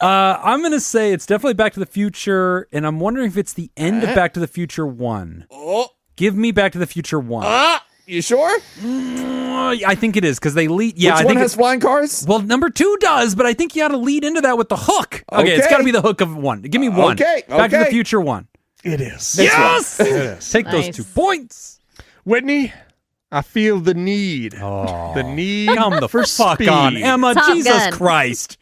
I'm going to say it's definitely Back to the Future, and I'm wondering if it's the end of Back to the Future 1. Oh, Give me Back to the Future 1. you sure? I think it is, because they lead. Yeah, Which I one think has flying cars? well, number 2 does, but I think you got to lead into that with the hook. Okay, it's Okay. got to be the hook of 1. Give me 1. Okay, Back to the okay. Future 1. It is. Yes! It is. Take those Nice. 2 points. Whitney, I feel the need. Oh. The need Come the for fuck speed. on, Emma. Top Jesus Gun. Christ.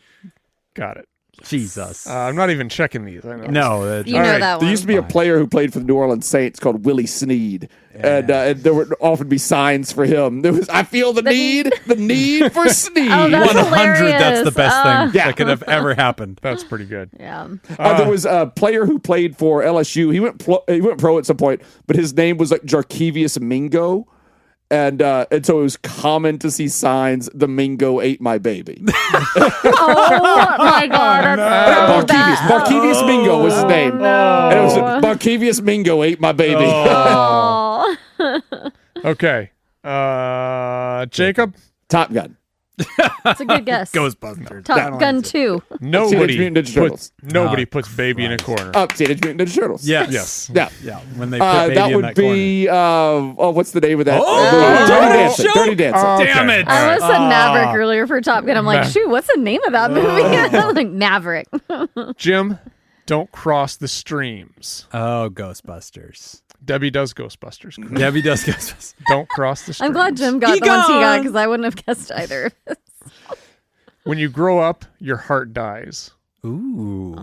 Got it. Jesus. I'm not even checking these. I know. No. You All know right, that There one. used to be a player who played for the New Orleans Saints called Willie Snead, and there would often be signs for him. There was, I feel the need for Snead. Oh, that's 100. That's the hilarious. best thing Yeah. that could have ever happened. That's pretty good. Yeah. There was a player who played for LSU. He went pro at some point, but his name was like Jarkevius Mingo. And so it was common to see signs, the Mingo ate my baby. Oh my God. Barkevius Mingo was his name. And it was Barkevius Mingo ate my baby. Oh. Okay. Jacob, Top Gun. That's a good guess. Ghostbusters. Top Gun 2. nobody Mutant Ninja Turtles. puts baby in a corner. Teenage Mutant Ninja Turtles. Yes. Yes. Yeah. Yeah. When they put baby That in would that corner. be what's the name of that? Oh, Dirty oh, Dancing. shoot. Dirty Dancing. Oh, Damn okay. it. I almost said Ah. Maverick earlier for Top Gun. I'm like, shoot, what's the name of that movie? I'm like, Maverick. Jim, don't cross the streams. Oh, Ghostbusters. Debbie does Ghostbusters. Debbie does Ghostbusters. Don't cross the streams. I'm glad Jim got the ones he got Egon! because I wouldn't have guessed either. When you grow up, your heart dies. Ooh.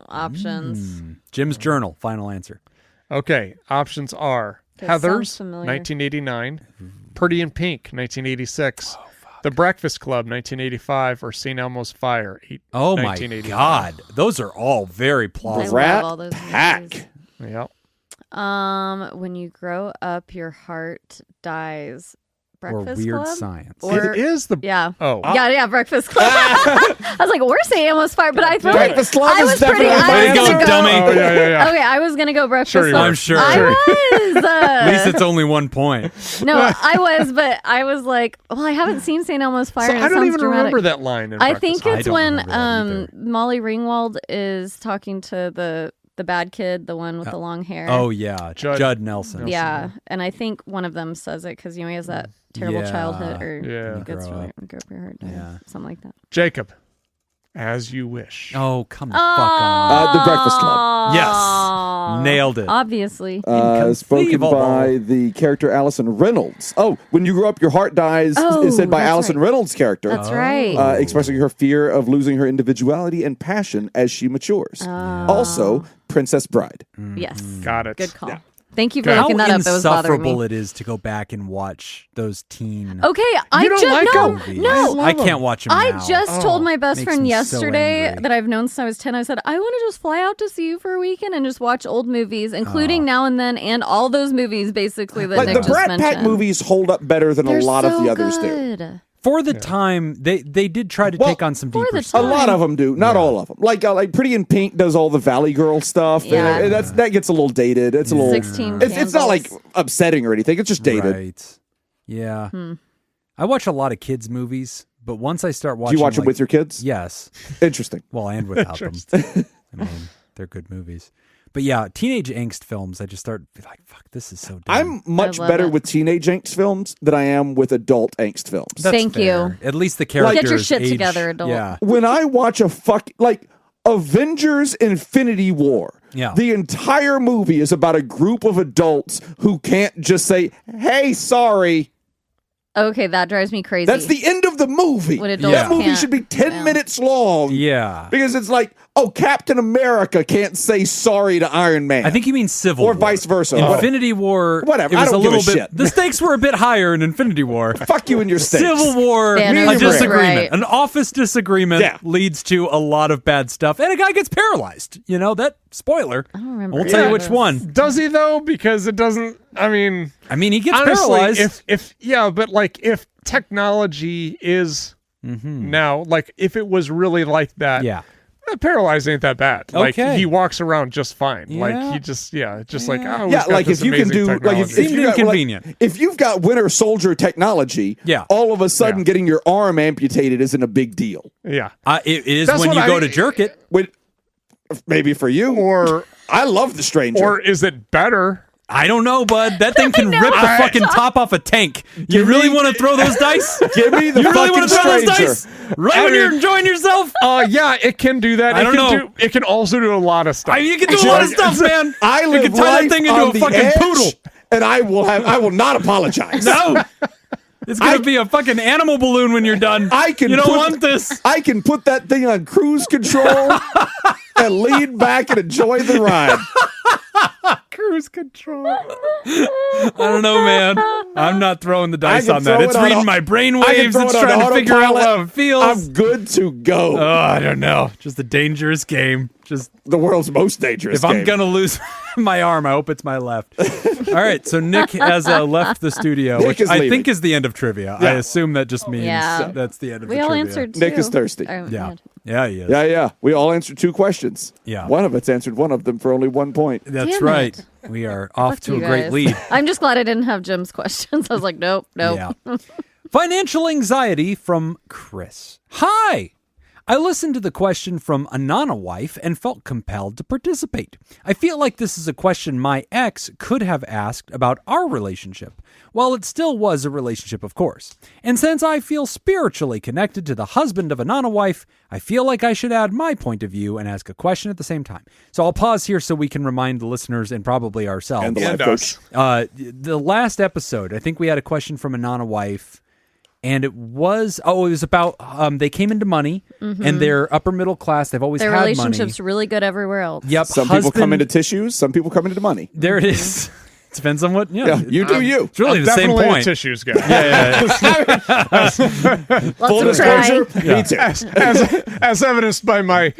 Options. Jim's Journal. Final answer. Okay, options are That Heathers, sounds familiar. 1989, Pretty in Pink, 1986, The Breakfast Club, 1985, or St. Elmo's Fire, Oh, my 1985. God. Those are all very I plausible. love all Rat those Pack. movies. Yep. When you grow up, your heart dies. Or Breakfast Weird Club? Science. Or- It is the. Yeah. Oh. Yeah, Breakfast Club. I was like, we're saying almost fire, but I feel like Breakfast Club I is was pretty. definitely I Way was to gonna go, dummy. Oh, yeah. Okay, I was gonna go Breakfast Sure you Club. were. I'm sure. I was. At least it's only 1 point. No, I was, but I was like, well, I haven't seen St. Elmo's Fire. So and it I don't sounds even dramatic. remember that line. In I Breakfast think Club. it's don't when remember that either. Molly Ringwald is talking to the bad kid, the one with the long hair. Oh, yeah. Judd Judd Nelson. yeah, and I think one of them says it because he has that terrible Yeah. childhood, or Yeah. he gets Grow really up. grow up your heart, Yeah. something like that. Jacob, As You Wish. Oh, come the fuck on. The Breakfast Club. Yes. Aw, Nailed it. Obviously. Spoken Inconceivable. by the character Allison Reynolds. Oh, when you grow up, your heart dies is said by that's Allison right. Reynolds' character. That's right. Expressing her fear of losing her individuality and passion as she matures. Also, Princess Bride. Yes. Got it. Good call. Thank you for How looking that up. That was bothering insufferable me. it is to go back and watch those teen Okay, I don't just like no, 'em? movies. no. I can't watch them I now. just told my best Makes friend me so yesterday angry. that I've known since I was 10. I said, I want to just fly out to see you for a weekend and just watch old movies, including Now and Then and all those movies, basically, that Like Nick the just Brat mentioned. Pack movies hold up better than They're a lot of so the others do. good. For the time, they did try to Well, take on some for deeper the stuff. A lot of them do, not all of them. Like Pretty in Pink does all the Valley Girl stuff. Yeah. And that gets a little dated. It's a little. 16 It's not like Candles. upsetting or anything. It's just dated. Right. Yeah. I watch a lot of kids' movies, but once I start Do watching, you watch them with your kids? Yes. Interesting. Well, and without them. I mean, they're good movies. But yeah, teenage angst films, I just start like, fuck, this is so dumb. I'm much love better it. with teenage angst films than I am with adult angst films. That's Thank fair. you. At least the characters Get your shit age- together, adult. Yeah. When I watch like Avengers Infinity War, Yeah. the entire movie is about a group of adults who can't just say, hey, sorry. Okay, that drives me crazy. That's the end of the movie. When adults That movie can't- should be 10 yeah. minutes long. Yeah. Because it's like, oh, Captain America can't say sorry to Iron Man. I think you mean Civil Or War. vice versa. Infinity War. Whatever. It was I don't a give a little bit. shit. The stakes were a bit higher in Infinity War. Fuck you and your stakes. Civil War, Thanos a disagreement. right. An office disagreement Yeah. leads to a lot of bad stuff, and a guy gets paralyzed. You know that spoiler. I don't remember won't tell you any which of this. one. Does he though? Because it doesn't. I mean, He gets honestly, paralyzed. but like if technology is now, like if it was really like that, yeah. paralyzed ain't that bad. Like Okay. he walks around just fine. Yeah. Like he just like oh Yeah, we've got like this if you can amazing do, like technology. if Seemed you got, inconvenient. like, if you've got Winter Soldier technology, Yeah. all of a sudden Yeah. getting your arm amputated isn't a big deal. yeah, It is That's when what you go I- to jerk it. When, maybe for you, or I love the Stranger. or is it better? I don't know, bud. That thing can rip the fucking top off a tank. You Give really me- want to throw those dice? Give me the You really fucking want to throw those Stranger. dice? Right when you're enjoying yourself? Yeah, it can do that. I don't know. It can also do a lot of stuff. You can do a lot of stuff, man. I You live can tie that life thing into on a the fucking edge, poodle. and I will not apologize. No. It's going to be a fucking animal balloon when you're done. I can You don't put- want this. I can put that thing on cruise control and lean back and enjoy the ride. Cruise control. I don't know, man. I'm not throwing the dice can on that. throw It's it on reading au- my brain I can waves. throw It's it on trying to figure out autopilot. how it feels. I'm good to go. I don't know. Just a dangerous game. Just The world's most dangerous if I'm game. gonna lose my arm, I hope it's my left. All right, so Nick has left the studio, Nick which is I leaving. think is the end of trivia. I Yeah. assume that just means Yeah. that's the end of We the all trivia. answered Nick two. is thirsty. Oh, Yeah, man. yeah, he is. Yeah. We all answered 2 questions. Yeah. One of us answered one of them for only 1 point. That's Damn right. it. We are off Fuck to a you great guys. lead. I'm just glad I didn't have Jim's questions. I was like, nope. Yeah. Financial anxiety from Chris. Hi. I listened to the question from Anana Wife and felt compelled to participate. I feel like this is a question my ex could have asked about our relationship, while it still was a relationship, of course. And since I feel spiritually connected to the husband of Anana Wife, I feel like I should add my point of view and ask a question at the same time. So I'll pause here so we can remind the listeners and probably ourselves. And the life And us. coach. The last episode, I think we had a question from Anana Wife, and it was about they came into money, and they're upper middle class. They've always Their had relationship's money. really good everywhere else. Yep. Some people come husband- into tissues. Some people come into money. There it is. Depends on what. Yeah, you do you. It's really I'm the same definitely point. a tissues guy. Lots Full of cry. disclosure, me too. as evidenced by my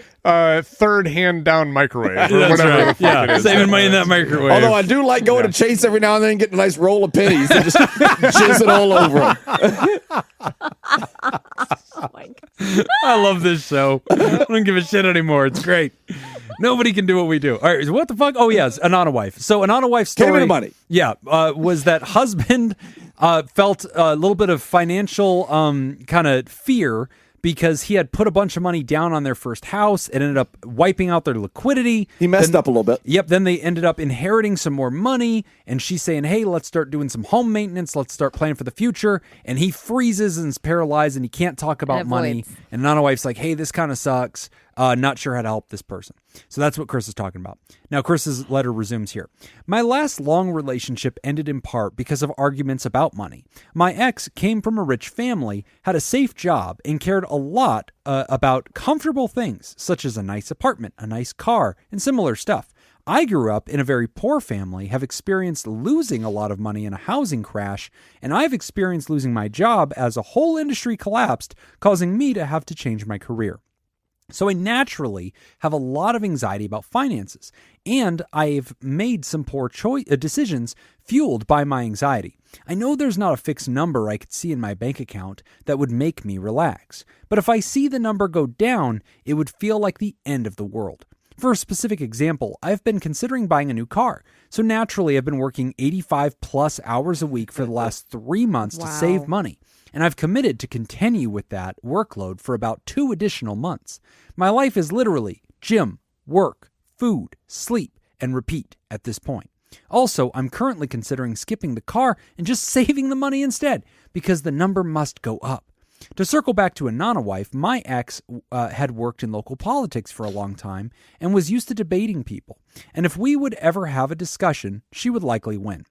third hand down microwave or That's whatever right. the fuck Yeah, it is. saving money in that microwave. Although I do like going to Chase every now and then and getting a nice roll of pennies and just jizz it all over them. Oh my God. I love this show. I don't give a shit anymore. It's great. Nobody can do what we do. All right, what the fuck? Oh, yes, Anana Wife. So Anana Wife's story... Came into money. Yeah, was that husband felt a little bit of financial kind of fear because he had put a bunch of money down on their first house. It ended up wiping out their liquidity. He messed up a little bit. Yep. Then they ended up inheriting some more money, and she's saying, "Hey, let's start doing some home maintenance. Let's start planning for the future." And he freezes and is paralyzed, and he can't talk about And money. avoids. And Nana Wife's like, "Hey, this kind of sucks. Not sure how to help this person." So that's what Chris is talking about. Now, Chris's letter resumes here. My last long relationship ended in part because of arguments about money. My ex came from a rich family, had a safe job, and cared a lot about comfortable things, such as a nice apartment, a nice car, and similar stuff. I grew up in a very poor family, have experienced losing a lot of money in a housing crash, and I've experienced losing my job as a whole industry collapsed, causing me to have to change my career. So I naturally have a lot of anxiety about finances, and I've made some poor decisions fueled by my anxiety. I know there's not a fixed number I could see in my bank account that would make me relax, but if I see the number go down, it would feel like the end of the world. For a specific example, I've been considering buying a new car. So naturally, I've been working 85 plus hours a week for the last 3 months to save money. And I've committed to continue with that workload for about 2 additional months. My life is literally gym, work, food, sleep, and repeat at this point. Also, I'm currently considering skipping the car and just saving the money instead, because the number must go up. To circle back to Anana wife, my ex had worked in local politics for a long time and was used to debating people. And if we would ever have a discussion, she would likely win.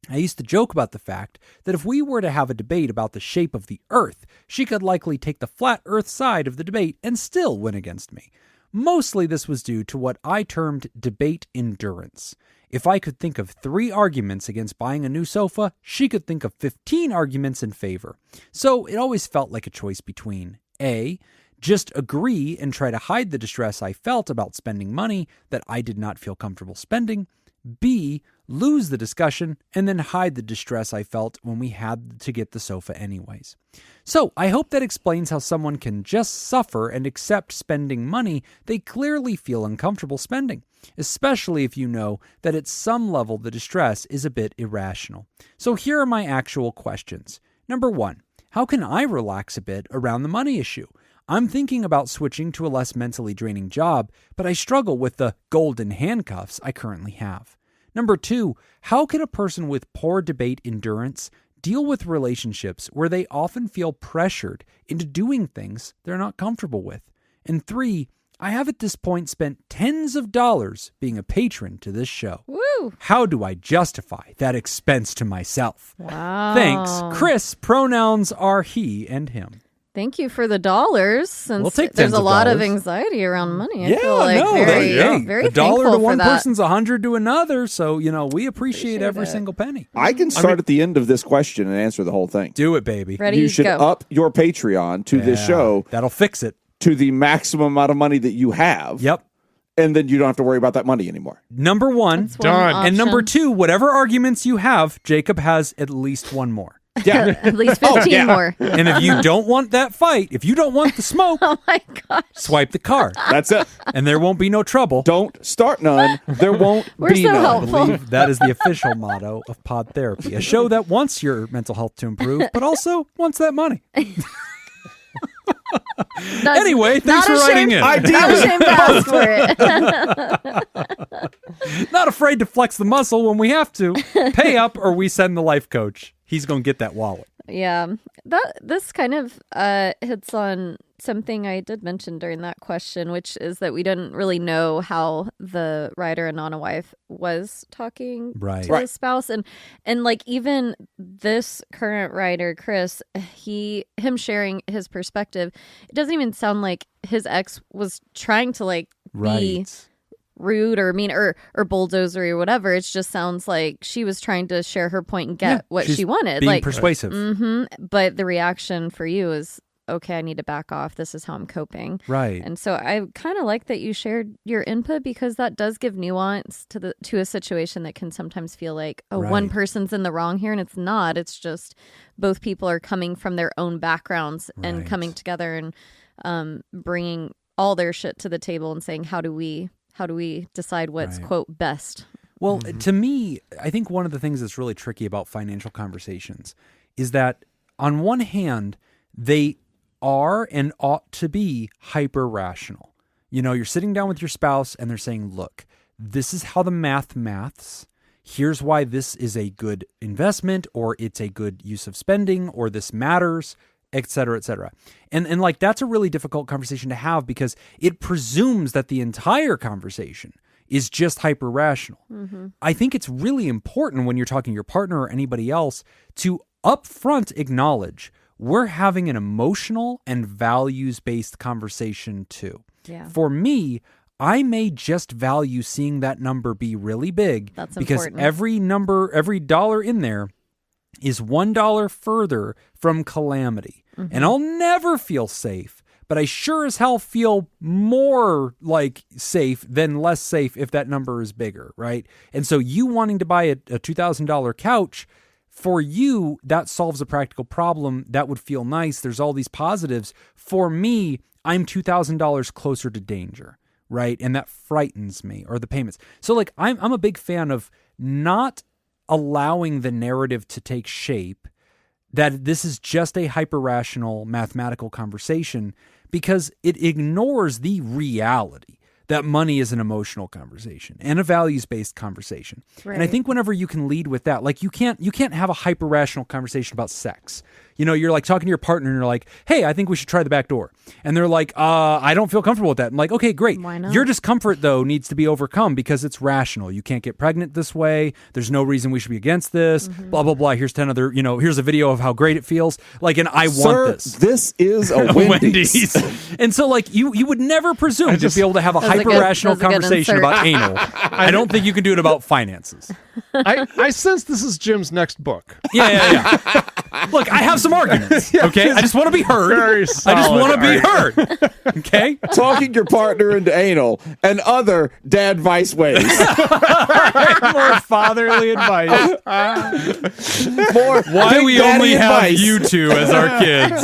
I used to joke about the fact that if we were to have a debate about the shape of the earth, she could likely take the flat earth side of the debate and still win against me. Mostly this was due to what I termed debate endurance. If I could think of 3 arguments against buying a new sofa, she could think of 15 arguments in favor. So it always felt like a choice between A, just agree and try to hide the distress I felt about spending money that I did not feel comfortable spending, B, lose the discussion and then hide the distress I felt when we had to get the sofa anyways. So I hope that explains how someone can just suffer and accept spending money they clearly feel uncomfortable spending, especially if you know that at some level the distress is a bit irrational. So here are my actual questions. Number 1, how can I relax a bit around the money issue? I'm thinking about switching to a less mentally draining job, but I struggle with the golden handcuffs I currently have. Number 2, how can a person with poor debate endurance deal with relationships where they often feel pressured into doing things they're not comfortable with? And 3, I have at this point spent tens of dollars being a patron to this show. Woo! How do I justify that expense to myself? Wow. Thanks, Chris. Pronouns are he and him. Thank you for the dollars, since We'll take there's tens a of lot of dollars. anxiety around money. I Yeah, feel like no, very, hey, very a dollar thankful to for one that. person's 100 to another. So, we appreciate every it. single penny. I can start at the end of this question and answer the whole thing. Do it, baby. Ready, You should go. up your Patreon to this Yeah, show That'll fix it. to the maximum amount of money that you have. Yep. And then you don't have to worry about that money anymore. Number 1. That's one Done. And number option. 2, whatever arguments you have, Jacob has at least one more. Yeah. At least 15 yeah. more. And if you don't want that fight, if you don't want the smoke, Oh my gosh. swipe the card. That's it. And there won't be no trouble. Don't start none. There won't We're be so none. helpful. I believe that is the official motto of Pod Therapy, a show that wants your mental health to improve, but also wants that money. Anyway, thanks for writing in. I Not did. ashamed to ask for it. Not afraid to flex the muscle when we have to. Pay up or we send the life coach. He's going to get that wallet. Yeah, this kind of hits on something I did mention during that question, which is that we didn't really know how the writer and Nana wife was talking Right. to his spouse, and like even this current writer, Chris, him sharing his perspective, it doesn't even sound like his ex was trying to be Right. rude or mean or bulldozery or whatever. It just sounds like she was trying to share her point and get what she's she wanted. Being persuasive. But the reaction for you is, okay, I need to back off. This is how I'm coping. Right. And so I kind of like that you shared your input, because that does give nuance to a situation that can sometimes feel like, oh, one Right. person's in the wrong here, and it's not. It's just both people are coming from their own backgrounds and Right. coming together and bringing all their shit to the table and saying, how do we decide what's Right. quote best? Well, to me, I think one of the things that's really tricky about financial conversations is that on one hand, they are and ought to be hyper rational. You're sitting down with your spouse and they're saying, look, this is how the maths. Here's why this is a good investment, or it's a good use of spending, or this matters. et cetera, et cetera. And like, that's a really difficult conversation to have because it presumes that the entire conversation is just hyper rational. I think it's really important when you're talking to your partner or anybody else to upfront acknowledge we're having an emotional and values-based conversation too. Yeah. For me, I may just value seeing that number be really big. That's because important. every dollar in there is $1 further from calamity. And I'll never feel safe, but I sure as hell feel more like safe than less safe if that number is bigger, right? And so you wanting to buy a $2,000 couch, for you, that solves a practical problem. That would feel nice. There's all these positives. For me, I'm $2,000 closer to danger, right? And that frightens me, or the payments. So like, I'm a big fan of not allowing the narrative to take shape that this is just a hyper-rational mathematical conversation, because it ignores the reality that money is an emotional conversation and a values-based conversation. Right. And I think whenever you can lead with that, like you can't have a hyper-rational conversation about sex. You know, you're like talking to your partner and you're like, hey, I think we should try the back door. And they're like, I don't feel comfortable with that. I'm like, okay, great. Why not? Your discomfort, though, needs to be overcome because it's rational. You can't get pregnant this way. There's no reason we should be against this. Blah, blah, blah. Here's 10 other, here's a video of how great it feels. Like, and I Sir, want this. This is a Wendy's. And so, like, you would never presume to be able to have a That was a good- hyper-rational that was a good conversation insert. about anal. I don't think you can do it about finances. I sense this is Jim's next book. Yeah. Look, I have some arguments, okay? I just want to be heard. Very I just solid want to be heard, okay? Talking your partner into anal and other dad vice ways. More fatherly advice. More Why big we daddy only have advice. you two as our kids.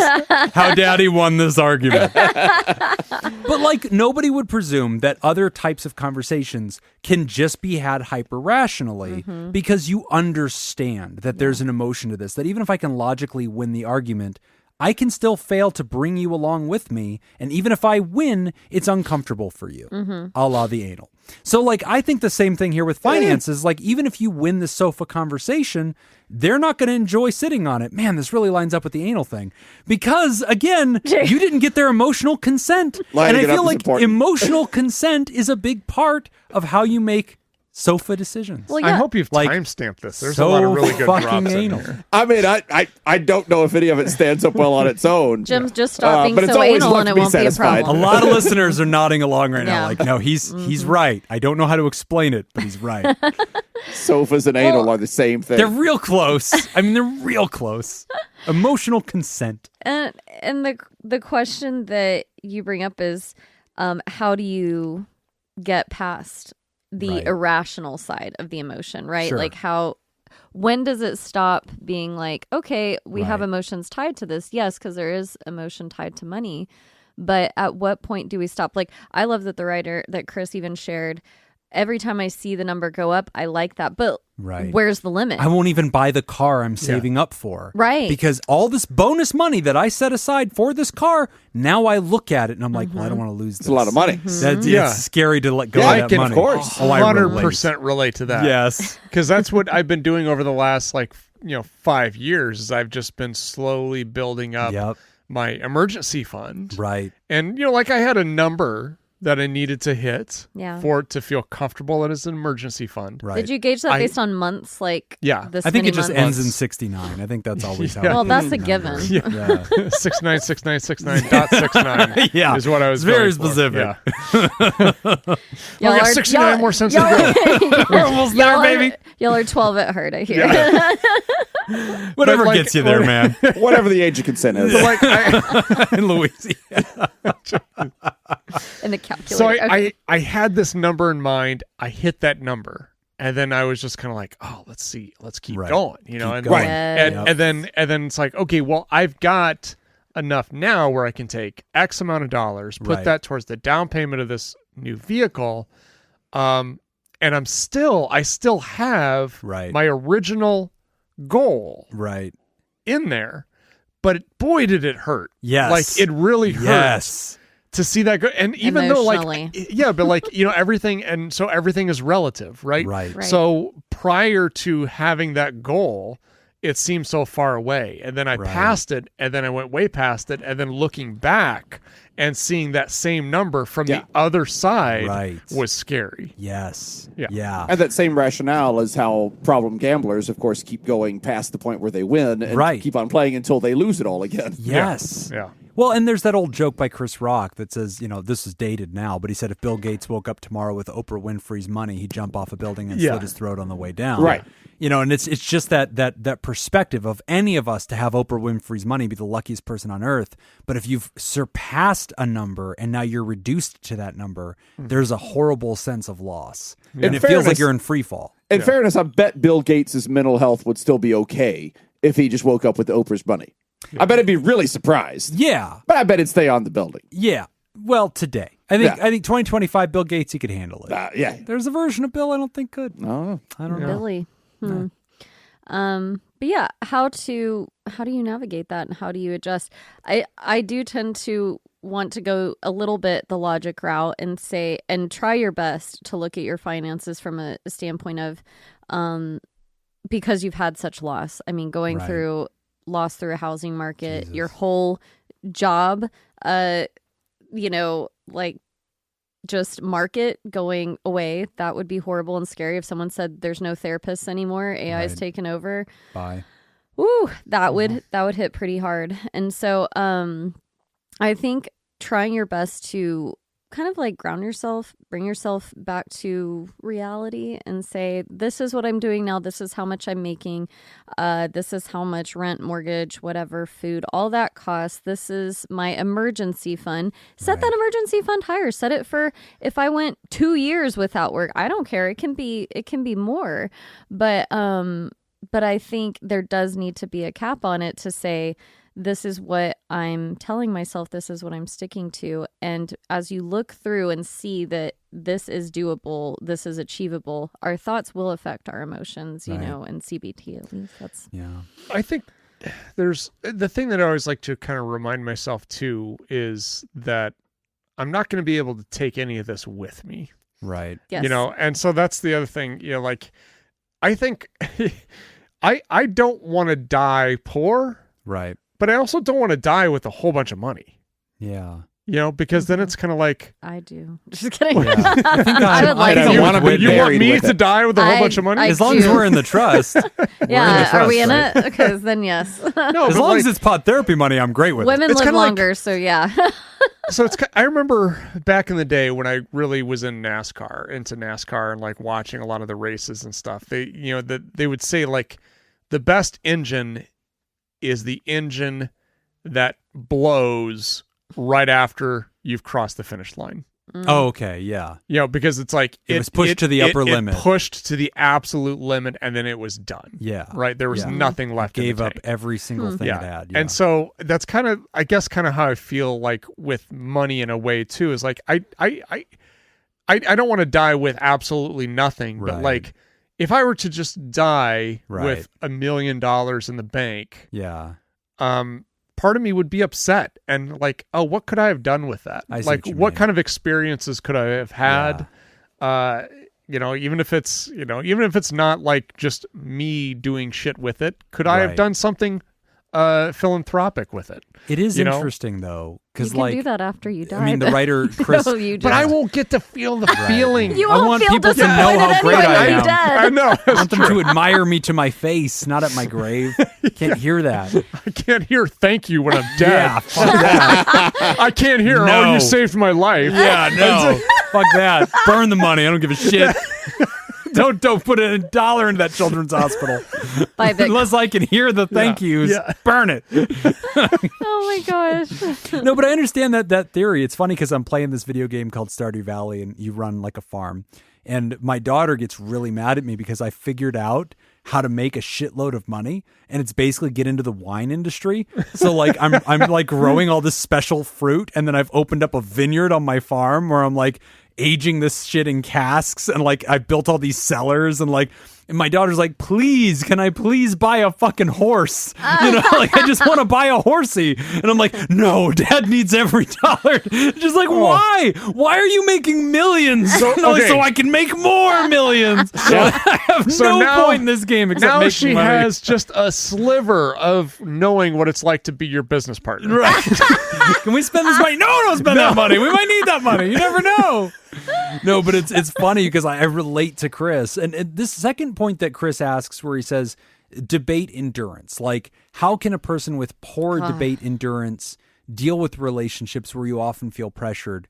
How daddy won this argument. But like, nobody would presume that other types of conversations can just be had hyper-rationally because you understand that there's an emotion to this, that even if I can logically win the argument, I can still fail to bring you along with me. And even if I win, it's uncomfortable for you, a la the anal. So like, I think the same thing here with finances. Like, even if you win the sofa conversation, they're not going to enjoy sitting on it. Man, this really lines up with the anal thing. Because again, you didn't get their emotional consent. Lining And I it up feel is like important. emotional consent is a big part of how you make sofa decisions. Well, I yeah. hope you've Like, timestamped this. There's so a lot of really good fucking drops in anal. here. I mean, I don't know if any of it stands up well on its own. Jim's just stop being but it's so always anal left and it to be won't be a satisfied. A problem. lot of listeners are nodding along right now. Yeah. Like, no, he's right. I don't know how to explain it, but he's right. Sofas and anal are the same thing. They're real close. I mean, they're real close. Emotional consent. And the question that you bring up is, how do you get past the Right. irrational side of the emotion, right? Sure. Like when does it stop being like, okay, we have Right. emotions tied to this? Yes, because there is emotion tied to money. But at what point do we stop? Like, I love that the writer that Chris even shared, every time I see the number go up, I like that. But Right. where's the limit? I won't even buy the car I'm saving up for. Right. Because all this bonus money that I set aside for this car, now I look at it and I'm like, well, I don't want to lose this. It's a lot of money. That's, Yeah. It's scary to let go Yeah, of I that can, money. of course. Oh, I 100% relate to that. Yes. Because that's what I've been doing over the last 5 years. Is I've just been slowly building up Yep. my emergency fund. Right. And like I had a number that I needed to hit Yeah. for it to feel comfortable that it's an emergency fund. Right. Did you gauge that I- based on months? Like, Yeah. this I think many it just months? ends in 69. I think that's always how Yeah. it Well, that's a is. given. Yeah. 696969.69 Yeah. is what I was It's very going for. specific. Yeah. Y'all I got are- 69 y'all- more cents y'all to are- We're almost there, y'all are- baby. Y'all are 12 at heart, I hear. Whatever But, like, gets you there, man. Whatever the age of consent is. But like I, In Louisiana. In the calculator. so Okay. I had this number in mind. I hit that number, and then I was just kind of like, oh, let's keep Right. going, Keep and going. and, Yep. and then it's like, okay, well, I've got enough now where I can take X amount of dollars, put Right. that towards the down payment of this new vehicle, and I still have Right. my original goal Right. in there, but boy, did it hurt. Yes. Like it really hurt Yes. to see that go. And even though Emotionally. but like, everything. And so everything is relative, right? Right. Right. So prior to having that goal, it seemed so far away. And then I passed it, and then I went way past it, and then looking back and seeing that same number from the other side was scary. Yes. Yeah. Yeah. And that same rationale is how problem gamblers, of course, keep going past the point where they win and keep on playing until they lose it all again. Yes. Yeah. Well, and there's that old joke by Chris Rock that says, this is dated now, but he said if Bill Gates woke up tomorrow with Oprah Winfrey's money, he'd jump off a building and slit his throat on the way down. Right. And it's just that perspective of any of us to have Oprah Winfrey's money be the luckiest person on earth. But if you've surpassed a number and now you're reduced to that number, there's a horrible sense of loss. Yeah. And it feels like you're in free fall. In fairness, I bet Bill Gates' mental health would still be okay if he just woke up with Oprah's money. I bet he'd be really surprised. Yeah. But I bet it'd stay on the building. Yeah. Well, today. I think 2025 Bill Gates, he could handle it. Yeah. There's a version of Bill I don't think could. No. I don't know. Billy. But yeah, how do you navigate that and how do you adjust? I do tend to want to go a little bit the logic route and say, and try your best to look at your finances from a standpoint of, because you've had such loss. I mean, going through loss through a housing market, your whole job, like just market going away. That would be horrible and scary. If someone said there's no therapists anymore, AI is taken over. Bye. Ooh, that would hit pretty hard. And so I think trying your best to kind of like ground yourself, bring yourself back to reality and say, this is what I'm doing now. This is how much I'm making. This is how much rent, mortgage, whatever, food, all that costs. This is my emergency fund. Set that emergency fund higher. Set it for if I went 2 years without work. I don't care. It can be more. But I think there does need to be a cap on it to say, this is what I'm telling myself. This is what I'm sticking to. And as you look through and see that this is doable, this is achievable, our thoughts will affect our emotions, and CBT at least. I think there's the thing that I always like to kind of remind myself too is that I'm not going to be able to take any of this with me. Right. Yes. And so that's the other thing, like I think I don't want to die poor. Right. But I also don't want to die with a whole bunch of money. Yeah. Because then it's kind of like... I do. Just kidding. Yeah. I think I would like to. You want me to die with a whole bunch of money? As long as we're in the trust. Are we in it? Because then yes. No, as long as it's pod therapy money, I'm great with Women it. live longer, so yeah. So I remember back in the day when I really was into NASCAR and like watching a lot of the races and stuff. They would say like the best engine is the engine that blows right after you've crossed the finish line. Oh, okay, yeah. Because it's like it was pushed to the upper limit. It pushed to the absolute limit, and then it was done. Yeah. Right? There was nothing left. Gave in the up tank. every single thing it had. Yeah. And so that's kind of how I feel like with money in a way too. Is like I don't want to die with absolutely nothing, but like if I were to just die with $1 million in the bank, part of me would be upset and like, oh, what could I have done with that? Like, what kind of experiences could I have had? Even if it's not like just me doing shit with it, could I have done something philanthropic with it? It is interesting though, because you can do that after you die. I mean, the writer Chris, but I won't get to feel the feeling. You won't I want feel people to know how great I am. I know. I want them to admire me to my face, not at my grave. Can't hear that. I can't hear "thank you" when I'm dead. Yeah, fuck that. I can't hear "oh, you saved my life." Yeah, no, fuck that. Burn the money. I don't give a shit. Don't put a $1 into that children's hospital. Unless I can hear the thank yous. Yeah. Burn it. Oh my gosh. No, but I understand that theory. It's funny because I'm playing this video game called Stardew Valley and you run like a farm. And my daughter gets really mad at me because I figured out how to make a shitload of money, and it's basically get into the wine industry. So like I'm like growing all this special fruit, and then I've opened up a vineyard on my farm where I'm like aging this shit in casks, and like I built all these cellars, and like And my daughter's like, please, can I please buy a fucking horse? I just want to buy a horsey. And I'm like, no, Dad needs every dollar. She's like, why? Why are you making millions? So I can make more millions. I have point in this game except now making she money. has just a sliver of knowing what it's like to be your business partner. Right. Can we spend this money? No, don't spend that money. We might need that money. You never know. No, but it's funny because I relate to Chris. And this second point that Chris asks where he says debate endurance. Like, how can a person with poor debate endurance deal with relationships where you often feel pressured?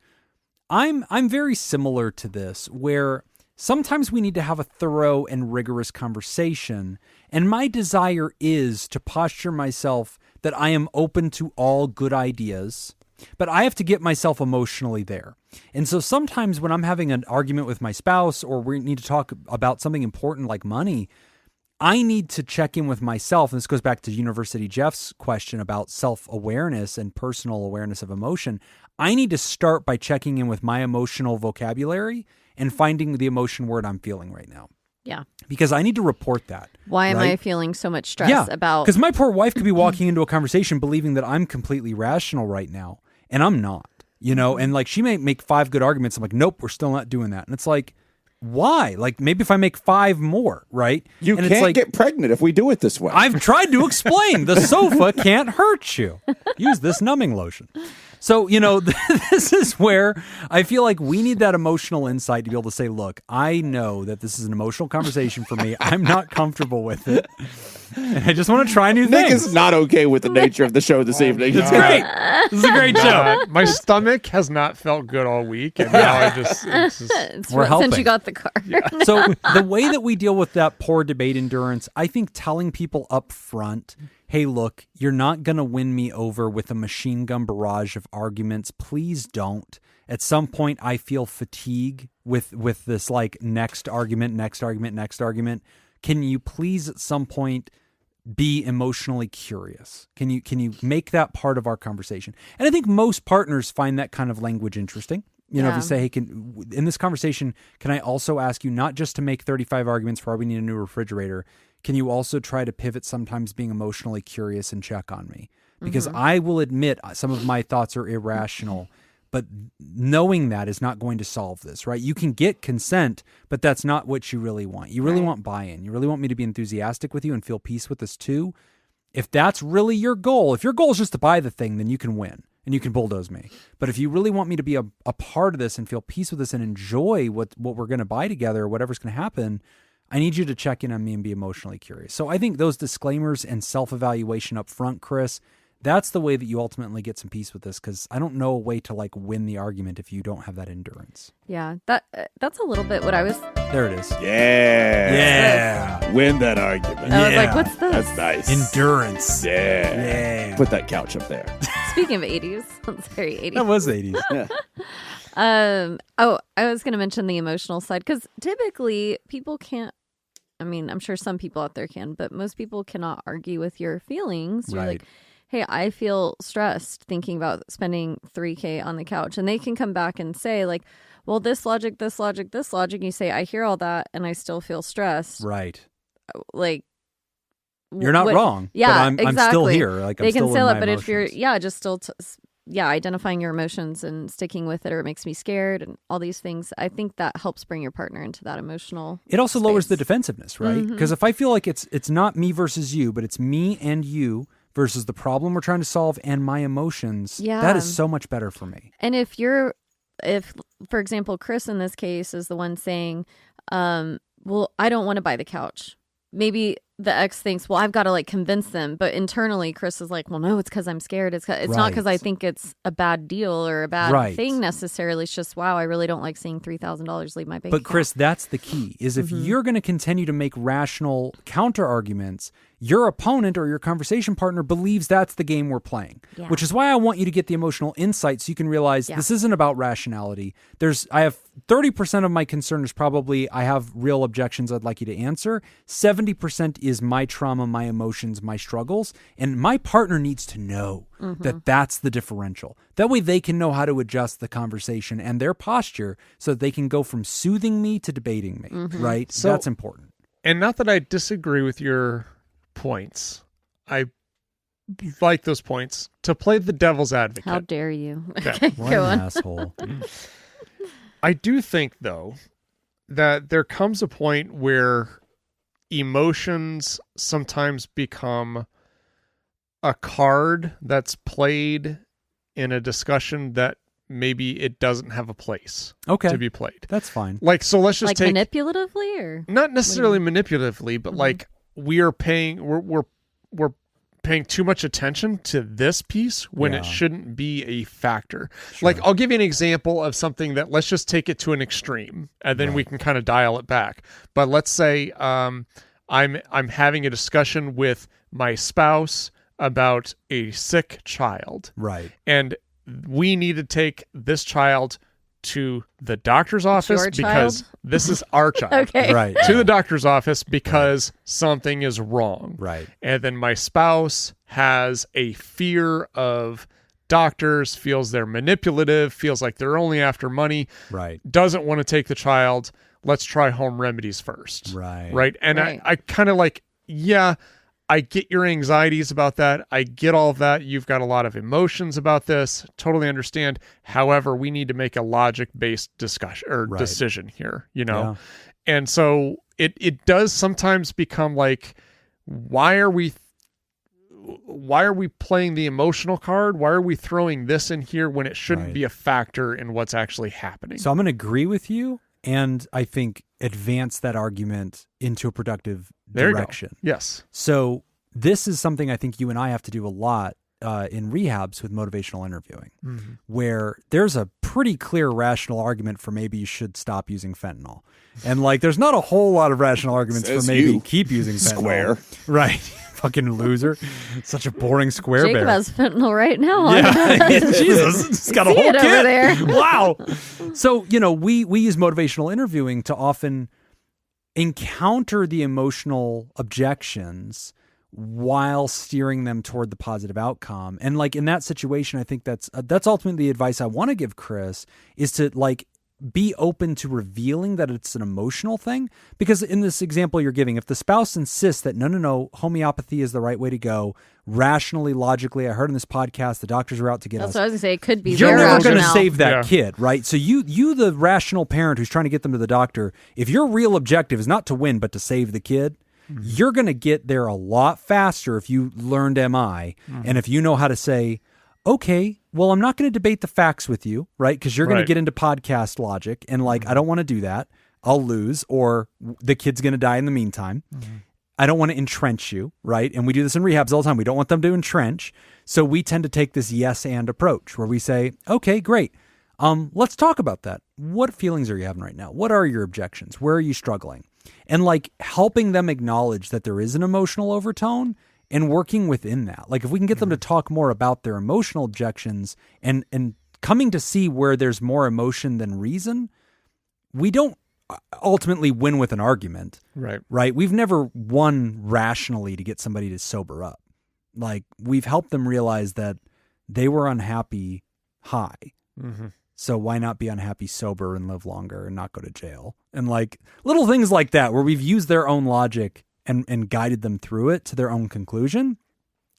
I'm very similar to this, where sometimes we need to have a thorough and rigorous conversation. And my desire is to posture myself that I am open to all good ideas, but I have to get myself emotionally there. And so sometimes when I'm having an argument with my spouse or we need to talk about something important like money, I need to check in with myself. And this goes back to University Jeff's question about self-awareness and personal awareness of emotion. I need to start by checking in with my emotional vocabulary and finding the emotion word I'm feeling right now. Yeah. Because I need to report that. Why am right? I feeling so much stress about... Because my poor wife could be walking into a conversation believing that I'm completely rational right now, and I'm not. And like she may make 5 good arguments. I'm like, nope, we're still not doing that. And it's like, why? Like maybe if I make 5 more, right? You and can't it's like, get pregnant if we do it this way. I've tried to explain. The sofa can't hurt you. Use this numbing lotion. So, this is where I feel like we need that emotional insight to be able to say, look, I know that this is an emotional conversation for me. I'm not comfortable with it. And I just want to try new Nick things. is not okay with the nature of the show this evening. It's great. This is a great show. My stomach has not felt good all week, and now We're helping. Since you got the car. So the way that we deal with that poor debate endurance, I think telling people up front, hey, look, you're not going to win me over with a machine gun barrage of arguments. Please don't. At some point, I feel fatigue with this like next argument. Can you please at some point be emotionally curious? Can you make that part of our conversation? And I think most partners find that kind of language interesting. If you say, hey, in this conversation, can I also ask you not just to make 35 arguments for why we need a new refrigerator? Can you also try to pivot sometimes being emotionally curious and check on me? Because I will admit some of my thoughts are irrational, but knowing that is not going to solve this, right? You can get consent, but that's not what you really want. You really want buy-in. You really want me to be enthusiastic with you and feel peace with this too. If that's really your goal, if your goal is just to buy the thing, then you can win and you can bulldoze me. But if you really want me to be a part of this and feel peace with this and enjoy what we're going to buy together or whatever's going to happen, I need you to check in on me and be emotionally curious. So I think those disclaimers and self-evaluation up front, Chris, that's the way that you ultimately get some peace with this, because I don't know a way to like win the argument if you don't have that endurance. Yeah, that's a little bit what I was... There it is. Yeah. Win that argument. I was like, what's this? That's nice. Endurance. Yeah. Put that couch up there. Speaking of 80s, that's very 80s. That was 80s. Yeah. I was going to mention the emotional side, because typically people can't, I'm sure some people out there can, but most people cannot argue with your feelings. You're like, hey, I feel stressed thinking about spending $3,000 on the couch. And they can come back and say like, well, this logic. You say, I hear all that and I still feel stressed. Right. Like, you're not wrong. Yeah, but I'm still here. Like, they I'm still can say in that, my but emotions. if you're, just still, identifying your emotions and sticking with it, or it makes me scared and all these things, I think that helps bring your partner into that emotional It also space. lowers the defensiveness, right? Because if I feel like it's not me versus you, but it's me and you versus the problem we're trying to solve and my emotions, that is so much better for me. And if for example, Chris in this case is the one saying, well, I don't want to buy the couch. Maybe the ex thinks, well, I've got to like convince them. But internally, Chris is like, well, no, it's because I'm scared. It's not because I think it's a bad deal or a bad thing necessarily. It's just, wow, I really don't like seeing $3,000 leave my bank account. But Chris, that's the key, is if you're going to continue to make rational counter arguments, your opponent or your conversation partner believes that's the game we're playing, which is why I want you to get the emotional insight so you can realize this isn't about rationality. I have 30% of my concern is probably I have real objections I'd like you to answer. 70% is my trauma, my emotions, my struggles, and my partner needs to know that that's the differential. That way they can know how to adjust the conversation and their posture so that they can go from soothing me to debating me, right? So that's important. And not that I disagree with your points. I like those points. To play the devil's advocate. How dare you? Okay. Okay, What go an on. asshole. I do think, though, that there comes a point where emotions sometimes become a card that's played in a discussion that maybe it doesn't have a place Okay. to be played. That's fine. Like, so let's just Like take, manipulatively, or not necessarily manipulatively, but like we are paying, we're paying too much attention to this piece when Yeah. it shouldn't be a factor. Like, I'll give you an example of something that, let's just take it to an extreme and then we can kind of dial it back. But let's say I'm having a discussion with my spouse about a sick child, Right. and we need to take this child to the doctor's office your because child? this is our child. okay, Right. To the doctor's office because something is wrong. Right. And then my spouse has a fear of doctors, feels they're manipulative, feels like they're only after money, Right. doesn't want to take the child. Let's try home remedies first. Right. Right. And Right. I kind of like, yeah, I get your anxieties about that. I get all of that. You've got a lot of emotions about this. Totally understand. However, we need to make a logic-based discussion or Right. decision here, you know? Yeah. And so it does sometimes become like, why are we playing the emotional card? Why are we throwing this in here when it shouldn't Right. be a factor in what's actually happening? So I'm going to agree with you, and I think advance that argument into a productive There direction. you go. Yes. So this is something I think you and I have to do a lot in rehabs with motivational interviewing, where there's a pretty clear rational argument for maybe you should stop using fentanyl. And like, there's not a whole lot of rational arguments Says for maybe you. keep using fentanyl. Square. Right. Fucking loser. Such a boring square Jacob bear. has fentanyl right now. Yeah, Jesus, it's got a See whole it kit over there. Wow. So we use motivational interviewing to often encounter the emotional objections while steering them toward the positive outcome. And like in that situation, I think that's ultimately the advice I want to give Chris, is to like be open to revealing that it's an emotional thing. Because in this example you're giving, if the spouse insists that no, homeopathy is the right way to go, rationally, logically, I heard in this podcast, the doctors are out to get That's us. what I was gonna say. It could be. You're their never going to rationale. save that Yeah. kid, right? So you, the rational parent who's trying to get them to the doctor, if your real objective is not to win, but to save the kid, you're going to get there a lot faster if you learned MI and if you know how to say, okay, well, I'm not going to debate the facts with you, right? Because you're going to Right. get into podcast logic and like, I don't want to do that. I'll lose, or the kid's going to die in the meantime. I don't want to entrench you, right? And we do this in rehabs all the time. We don't want them to entrench. So we tend to take this yes and approach where we say, okay, great. Let's talk about that. What feelings are you having right now? What are your objections? Where are you struggling? And like helping them acknowledge that there is an emotional overtone and working within that. Like if we can get them to talk more about their emotional objections and coming to see where there's more emotion than reason, we don't ultimately win with an argument, Right. right? We've never won rationally to get somebody to sober up. Like we've helped them realize that they were unhappy high. Mm-hmm. So why not be unhappy sober and live longer and not go to jail? And like little things like that where we've used their own logic and guided them through it to their own conclusion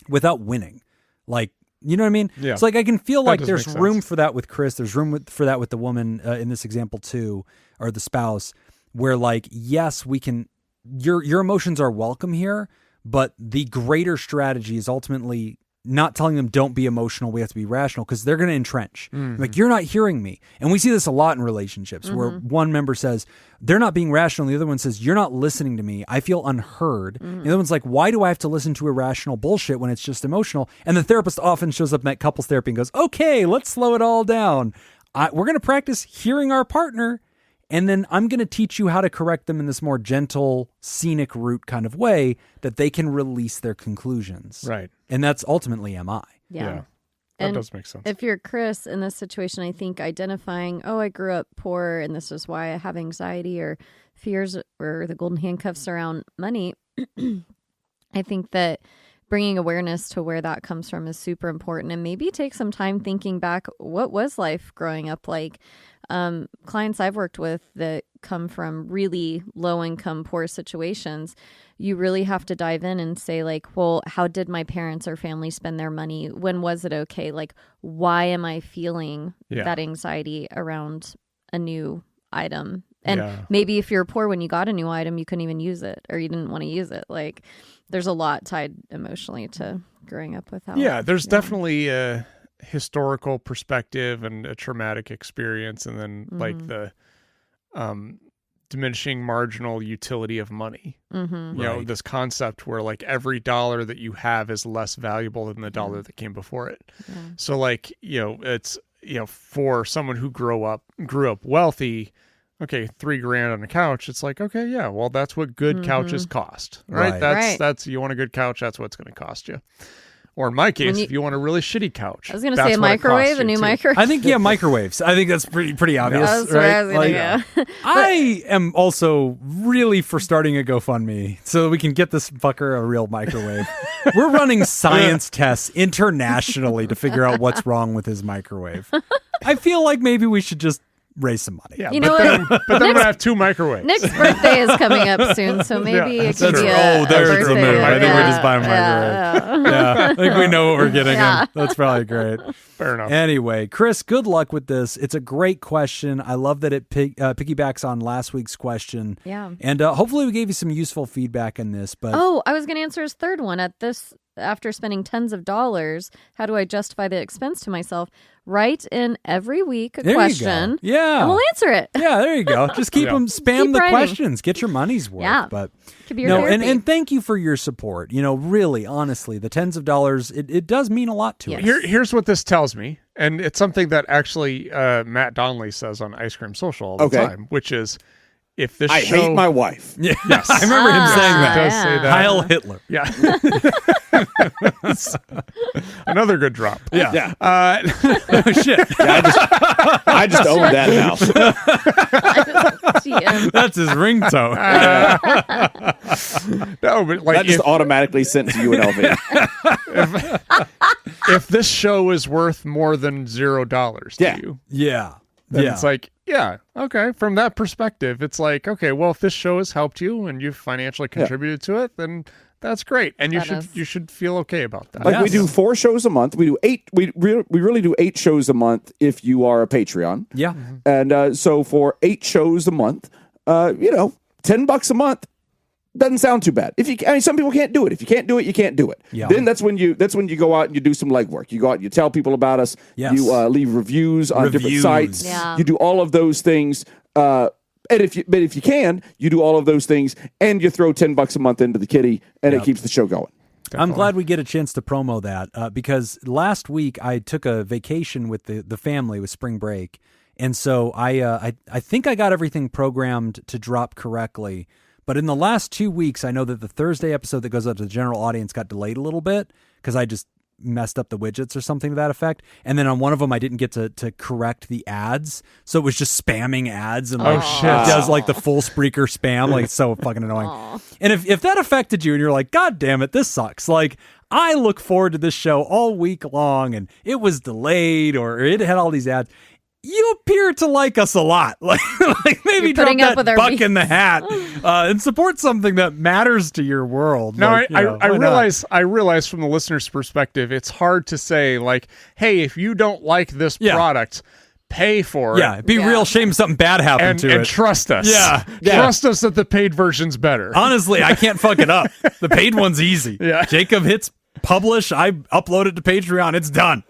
without winning. Like, you know what I mean? Yeah. It's like I can feel That like does there's make room sense. for that with Chris. There's room for that with the woman in this example too, or the spouse, where like, yes, we can, your emotions are welcome here, but the greater strategy is ultimately not telling them don't be emotional, we have to be rational, because they're going to entrench. Like, you're not hearing me. And we see this a lot in relationships where one member says they're not being rational, the other one says you're not listening to me, I feel unheard. The other one's like, why do I have to listen to irrational bullshit when it's just emotional? And the therapist often shows up in that couples therapy and goes, okay, let's slow it all down. We're going to practice hearing our partner, and then I'm going to teach you how to correct them in this more gentle, scenic route kind of way that they can release their conclusions. Right. And that's ultimately MI. Yeah. That And does make sense. If you're Chris in this situation, I think identifying, oh, I grew up poor and this is why I have anxiety or fears or the golden handcuffs around money, I think that bringing awareness to where that comes from is super important, and maybe take some time thinking back, what was life growing up like? clients I've worked with that come from really low income, poor situations, you really have to dive in and say, like, well, how did my parents or family spend their money? When was it okay? Like, why am I feeling that anxiety around a new item? And maybe if you're poor, when you got a new item, you couldn't even use it, or you didn't want to use it. Like, there's a lot tied emotionally to growing up without. Yeah, there's definitely a historical perspective and a traumatic experience, and then like the diminishing marginal utility of money. You know, this concept where like every dollar that you have is less valuable than the dollar that came before it. So like, you know, it's, you know, for someone who grew up wealthy, okay, $3,000 on a couch. It's like, okay, yeah, well, that's what good couches cost, right? That's you want a good couch, that's what it's going to cost you. Or in my case, if you want a really shitty couch, I was going to say a microwave, a new microwave. I think microwaves. I think that's pretty obvious, That's right? where I was gonna go. I am also really for starting a GoFundMe so we can get this fucker a real microwave. We're running science tests internationally to figure out what's wrong with his microwave. I feel like maybe we should just raise some money. Yeah, You know then what? I'm going to have 2 microwaves. Nick's birthday is coming up soon, so maybe it could be there's the move. birthday. I think we just buy a microwave. Yeah, I think we know what we're getting. Yeah. That's probably great. Fair enough. Anyway, Chris, good luck with this. It's a great question. I love that it piggybacks on last week's question. Yeah. And hopefully we gave you some useful feedback in this. But Oh, I was going to answer his third one. After spending tens of dollars, how do I justify the expense to myself? Write in every week a there question. you go. Yeah. And we'll answer it. Yeah, there you go. Just keep them, spam Keep the writing. questions. Get your money's worth. Yeah. But Could be your therapy. and thank you for your support. You know, really, honestly, the tens of dollars, it does mean a lot to us. Here's what this tells me, and it's something that actually Matt Donnelly says on Ice Cream Social all the time, which is, if this I show... hate my wife. Yeah. Yes. I remember him saying that. He does say that. Heil Hitler. Yeah. Another good drop. Yeah. Oh, shit. I just own that now. GM. That's his ringtone. No, but like, That just automatically sent to UNLV. if this show is worth more than $0 to you, Yeah. then Yeah. it's like, yeah, okay. From that perspective, it's like, okay, well, if this show has helped you and you've financially contributed to it, then that's great, and you should feel okay about that. Like we do 4 shows a month. We do 8. We really do 8 shows a month if you are a Patreon. Yeah. And so for 8 shows a month, $10 a month doesn't sound too bad. Some people can't do it. If you can't do it, you can't do it. Yeah. Then that's when you go out and you do some legwork. You go out and you tell people about us. Yes. You leave reviews on different sites. Yeah. You do all of those things. And if you can, you do all of those things, and you throw $10 a month into the kitty, and it keeps the show going. I'm glad we get a chance to promo that because last week I took a vacation with the family with spring break, and so I think I got everything programmed to drop correctly. But in the last 2 weeks, I know that the Thursday episode that goes out to the general audience got delayed a little bit because I just messed up the widgets or something to that effect. And then on one of them, I didn't get to correct the ads. So it was just spamming ads and like it does like the full Spreaker spam. Like it's so fucking annoying. And if that affected you and you're like, God damn it, this sucks. Like I look forward to this show all week long and it was delayed or it had all these ads. You appear to like us a lot. Like maybe drop that buck in the hat and support something that matters to your world. No, like, I realize from the listener's perspective, it's hard to say like, hey, if you don't like this product, pay for it. Yeah, be real shame something bad happened to it. And trust us. Yeah. Trust us that the paid version's better. Honestly, I can't fuck it up. The paid one's easy. Yeah. Jacob hits publish, I upload it to Patreon, it's done.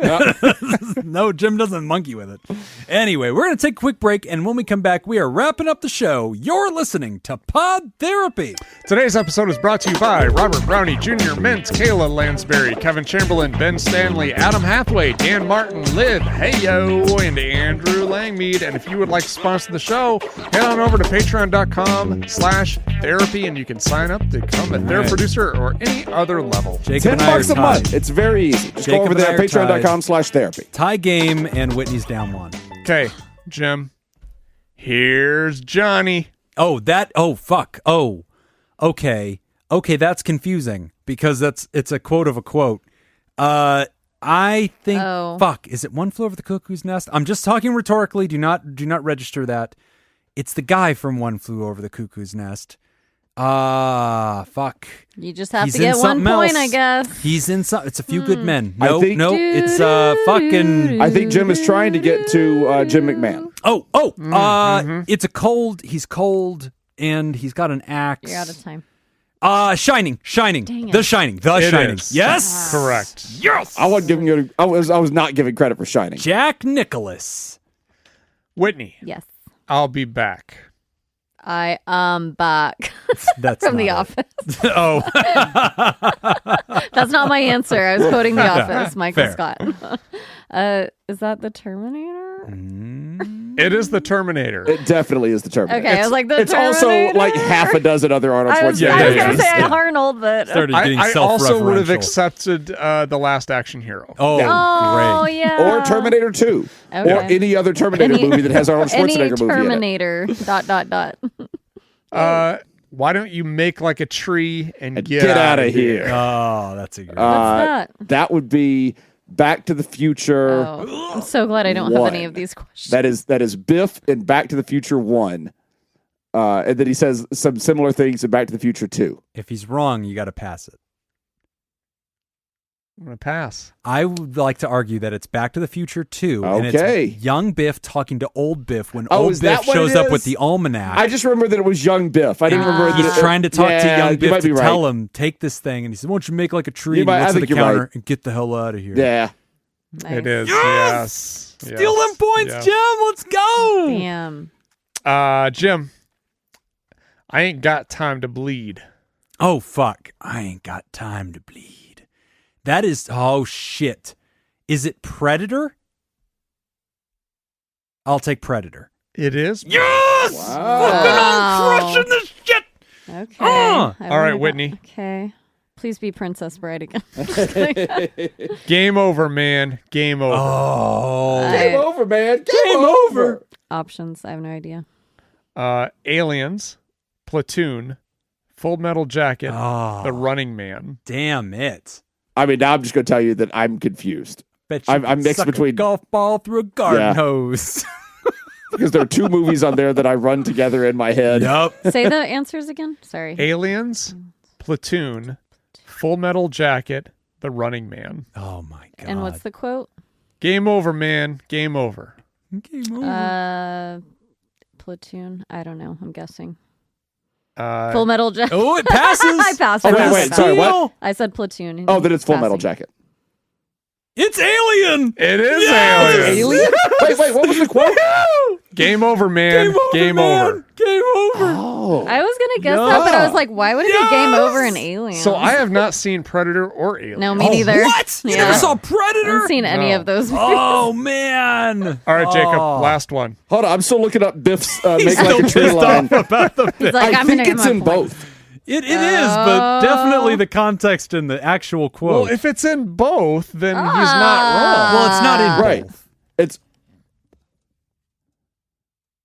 No, Jim doesn't monkey with it. Anyway, we're going to take a quick break, and when we come back, we are wrapping up the show. You're listening to Pod Therapy. Today's episode is brought to you by Robert Brownie Jr., Mint, Kayla Lansbury, Kevin Chamberlain, Ben Stanley, Adam Hathaway, Dan Martin, Liv, Heyo, and Andrew Langmead. And if you would like to sponsor the show, head on over to patreon.com/therapy, and you can sign up to become a therapy producer or any other level. Jacob and I $10 a month. It's very easy. Just go over there, patreon.com/therapy. Tie game, and Whitney's down 1. Okay, Jim. Here's Johnny. Oh, fuck. Oh, okay. Okay, that's confusing because it's a quote of a quote. I think. Oh. Fuck. Is it One Flew Over the Cuckoo's Nest? I'm just talking rhetorically. Do not register that. It's the guy from One Flew Over the Cuckoo's Nest. Fuck. You just have He's to get in 1 something point, else. I guess. He's in some. It's A Few Good Men. I No, think- no. It's fucking. I think Jim is trying to get to Jim McMahon. It's a cold. He's cold, and he's got an axe. You're out of time. Shining. Dang it. The Shining. The It Shining. is. Yes. Correct. Yes. I wasn't giving you. I was not giving credit for Shining. Jack Nicholas. Whitney, Yes. I'll be back. I am back That's from The not it. Office. Oh. That's not my answer. I was quoting The Office, Michael Fair. Scott. Is that the Terminator? It is the Terminator. It definitely is the Terminator. Okay, I was like, the It's also Terminator? like half a dozen other Arnold I was, Schwarzenegger. I was yeah, going to yeah. say Arnold, but Started getting I also would have self-referential. accepted The Last Action Hero. Oh, oh great. yeah, Or Terminator 2. Okay. Or any other Terminator Any- movie that has Arnold any Schwarzenegger movie in it. Terminator. ... Why don't you make like a tree and And get get out outta of here. Oh, that's a good one. What's that? That would be Back to the Future. Oh, I'm so glad I don't have any One. of these questions. That is Biff in Back to the Future 1. And then he says some similar things in Back to the Future 2. If he's wrong, you got to pass it. I'm gonna pass. I would like to argue that it's Back to the Future 2. And Okay. it's young Biff talking to old Biff when Oh, old is that Biff what shows it up with is? the almanac. I just remember that it was young Biff. I didn't remember that He's trying to talk to young you Biff might to be right. tell him, take this thing. And he said, why don't you make like a tree You and might- he I looks at the think you're counter right. and get the hell out of here. Yeah. Nice. It is. Yes! Yes. Steal them points, Yes. Jim. Let's go. Damn. Jim, I ain't got time to bleed. Oh, fuck. I ain't got time to bleed. That is, oh, shit. Is it Predator? I'll take Predator. It is. Yes! Wow. Fucking on crushing this shit. Okay. Ah. I All right, wonder Whitney. about- Okay. Please be Princess Bride again. Game over, man. Game over. Oh. Game over, man. Game over. Options. I have no idea. Aliens, Platoon, Full Metal Jacket, Oh. The Running Man. Damn it. I mean, now I'm just going to tell you that I'm confused. Bet you I'm could mixed suck a between- golf ball through a garden Yeah. hose. Because there are two movies on there that I run together in my head. Yup. Say the answers again. Sorry. Aliens, Platoon, Full Metal Jacket, The Running Man. Oh my god. And what's the quote? Game over, man. Game over. Game over. Platoon. I don't know. I'm guessing. Uh, Full Metal Jacket. Oh, it passes. I passed. Oh, I wait, passed wait, that. sorry, what? I said Platoon. Oh, then it's Full Metal Passing. Jacket. It's Alien. It is Yes! Aliens. Alien? Wait, what was the quote? Game over, man. Game man. over. Game over. Oh. I was gonna guess that, but I was like, why would it be Game Over in Alien? So I have not seen Predator or Alien. No, me neither. What? You Yeah. never saw I Predator? haven't seen any No. of those movies. Oh man. All right, Jacob. Oh. Last one. Hold on, I'm still looking up Biff's Make Still Like a Tree pissed line. off about the He's like, I I'm think gonna get it's my in points. both. It is, but definitely the context and the actual quote. Well, if it's in both, then he's not wrong. Well, it's not in Right. both. It's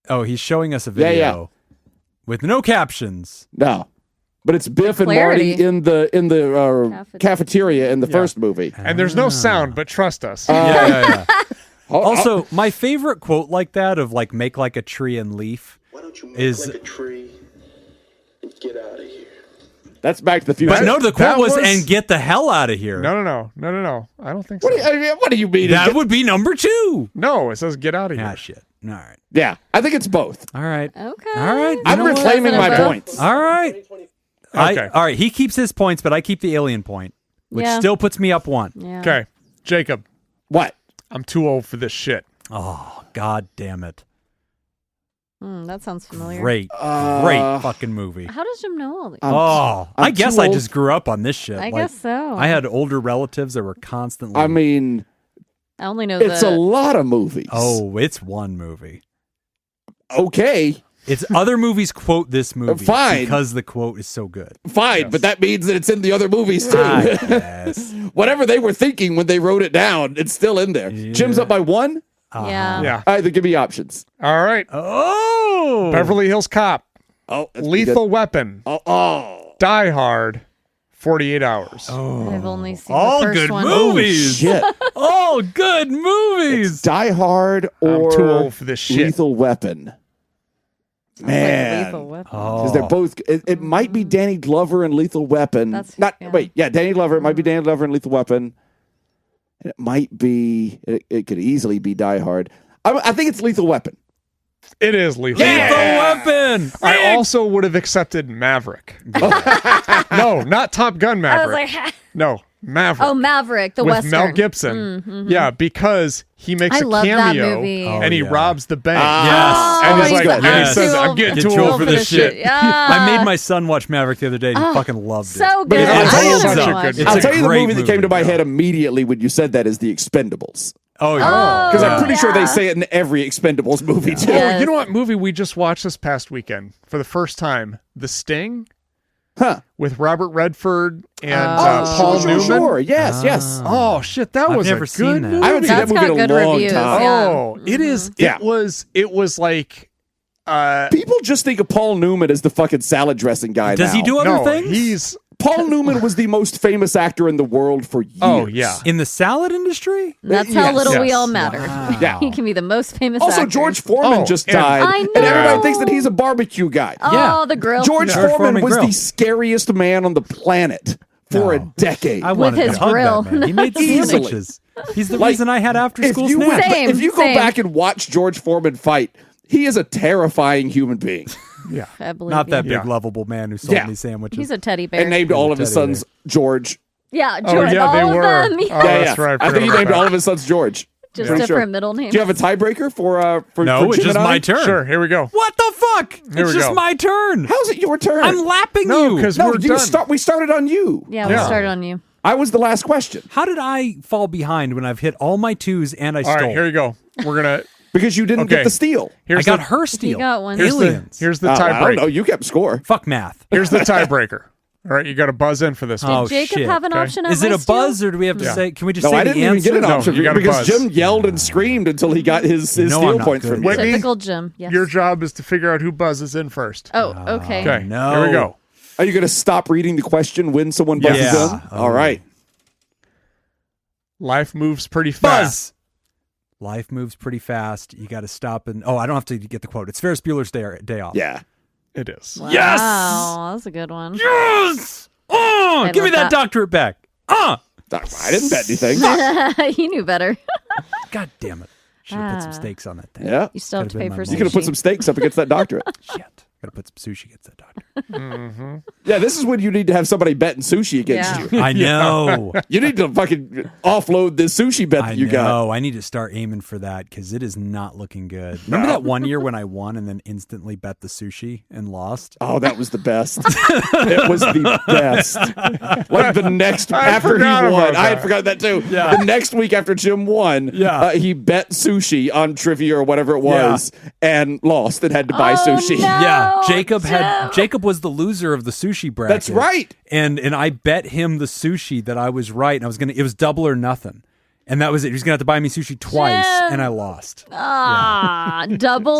Oh, he's showing us a Yeah, video yeah. with no captions. no. But it's Biff and clarity. Marty in the cafeteria in the first movie. And there's no sound, but trust us. Yeah. Oh, Also, my favorite quote like that of like make like a tree and leaf Why don't you make is like a tree and get out of here? that's Back to the Future. but no, the quote that was was- and get the hell out of here. No. I don't think so. What do you mean? That would be number 2. No, it says get out of here. Ah, shit. All right. Yeah, I think it's both. All right. Okay. All right. You I'm know what? reclaiming my President points. All right. Okay. All right. He keeps his points, but I keep the alien point, which Yeah. still puts me up 1. Yeah. Okay, Jacob. What? I'm too old for this shit. Oh, god damn it. That sounds familiar. Great fucking movie. How does Jim know all these? Oh, I'm I guess too I old. just grew up on this shit. I Like, guess so. I had older relatives that were constantly. I mean, I only know it's the. a lot of movies. Oh, it's one movie. Okay, It's other movies quote this movie Fine. because the quote is so good. fine, but that means that it's in the other movies too. I guess. Whatever they were thinking when they wrote it down, it's still in there. Jim's up by 1. Yeah. Yeah. All right, then give me options. All right. Oh, Beverly Hills Cop, Oh, that's pretty Lethal good. Weapon, Oh, Die Hard, 48 hours. I've only seen All the first good one. movies. Shit. All good movies. Die Hard I'm or too old for this shit. Lethal Weapon. It's like Man. Lethal Weapon. Because they're both. It might be Danny Glover and Lethal Weapon. Danny Glover. It might be Danny Glover and Lethal Weapon. And it might be. It could easily be Die Hard. I think it's Lethal Weapon. It is lethal. Lethal Weapon. I also would have accepted Maverick. No, not Top Gun I Maverick. was like, No, Maverick. oh, Maverick, the with Western. Mel Gibson. Yeah, because he makes I a love that cameo movie. and he yeah. robs the bank. Yes. And he's he's like, good. and he Yes. says, Too I'm old- getting too too old for this shit. Yeah. I made my son watch Maverick the other day. And he fucking loved it. So good. I'll tell you I such wanna a watch good it. It's I'll a tell you the great movie that came to my movie. head immediately when you said that is The Expendables. Oh yeah. Because I'm pretty sure they yeah. say it in every Expendables movie too. Yeah. Oh, you know what movie we just watched this past weekend for the first time? The Sting Huh. with Robert Redford and Oh, Paul sure, Newman. Sure. Yes, yes. Oh shit, that I've was never a seen good that. movie. I haven't seen that That's movie in got a good long reviews, time. yeah. Oh, it is. Yeah. It was like. People just think of Paul Newman as the fucking salad dressing guy Does now. he do other No, things? he's. Paul Newman was the most famous actor in the world for years. Oh yeah. in the salad industry? That's how Yes. little we Yes. all matter. Yeah. He can be the most famous Also, actor. George Foreman Oh, just and- died, I and everybody know. thinks that he's a barbecue guy. Oh, Yeah. the grill. George George Foreman Foreman was grill. the scariest man on the planet for a decade. I wanted his to hug grill. that man. He made Easily. sandwiches. He's the Like, reason I had after if school you snacks. Same, if you go same. back and watch George Foreman fight, he is a terrifying human being. Yeah. I believe Not you. that big Yeah. lovable man who sold Yeah. me sandwiches. He's a teddy bear. And named all of his teddy sons George. yeah, Oh George, yeah, all they of were. them. Oh, Yeah. that's right. I think he forgot named about all that. of his sons George. Just Pretty different sure. middle names. Do you have a tiebreaker for no, for it's Jim just and I? my turn. Sure. Here we go. What the fuck? Here It's we just go. my turn. How's it your turn? I'm lapping No, you. because no, we're done. we started on you. Yeah, we Yeah. started on you. I was the last question How did I fall behind when I've hit all my twos and I All stole? right, here you go. We're gonna. because you didn't Okay. get the steal. I Here's got the, her steal. got one. Here's the, Aliens. here's the I don't tiebreaker. know. You kept score. Fuck math. Here's the tiebreaker. All right, you got to buzz in for this one. Oh, Jacob shit. have an Okay. option at Is it my a steal? buzz or do we have to Yeah. say? Can we just No, say I the didn't even answer? get an No, option you gotta because buzz. Jim yelled and screamed until he got his No, I'm steal not points good for me. at Whitney, Typical Jim. Yes. your job is to figure out who buzzes in first. Oh, okay. Okay, no. here we go. Are you going to stop reading the question when someone buzzes Yeah. in? All right. Life moves pretty fast. Buzz. Life moves pretty fast. You got to stop and I don't have to get the quote. It's Ferris Bueller's Day Off. Yeah. It is. Wow, Yes! that's a good one. Yes. Oh, I give me love that that. doctorate back. I didn't bet anything. He knew better. God damn it. Should have put some stakes on that thing. Yeah. You still have Could've to pay been for my sushi. You could have put some stakes up against that doctorate. Shit. Got to put some sushi against that doctor. Yeah, this is when you need to have somebody betting sushi against Yeah. you. I know. You need to fucking offload this sushi bet I that you got. know. I need to start aiming for that because it is not looking good. Remember that one year when I won and then instantly bet the sushi and lost? Oh, that was the best. It was the best. Like the next after he forgot won, about I had that. forgotten that too. Yeah. The next week after Jim won, Yeah. he bet sushi on trivia or whatever it was and lost and had to buy Oh, sushi. no. Yeah, Jim. Jacob was the loser of the sushi bracket. That's right. And I bet him the sushi that I was right, and it was double or nothing. And that was it. He was gonna have to buy me sushi twice, Jim. and I lost. Double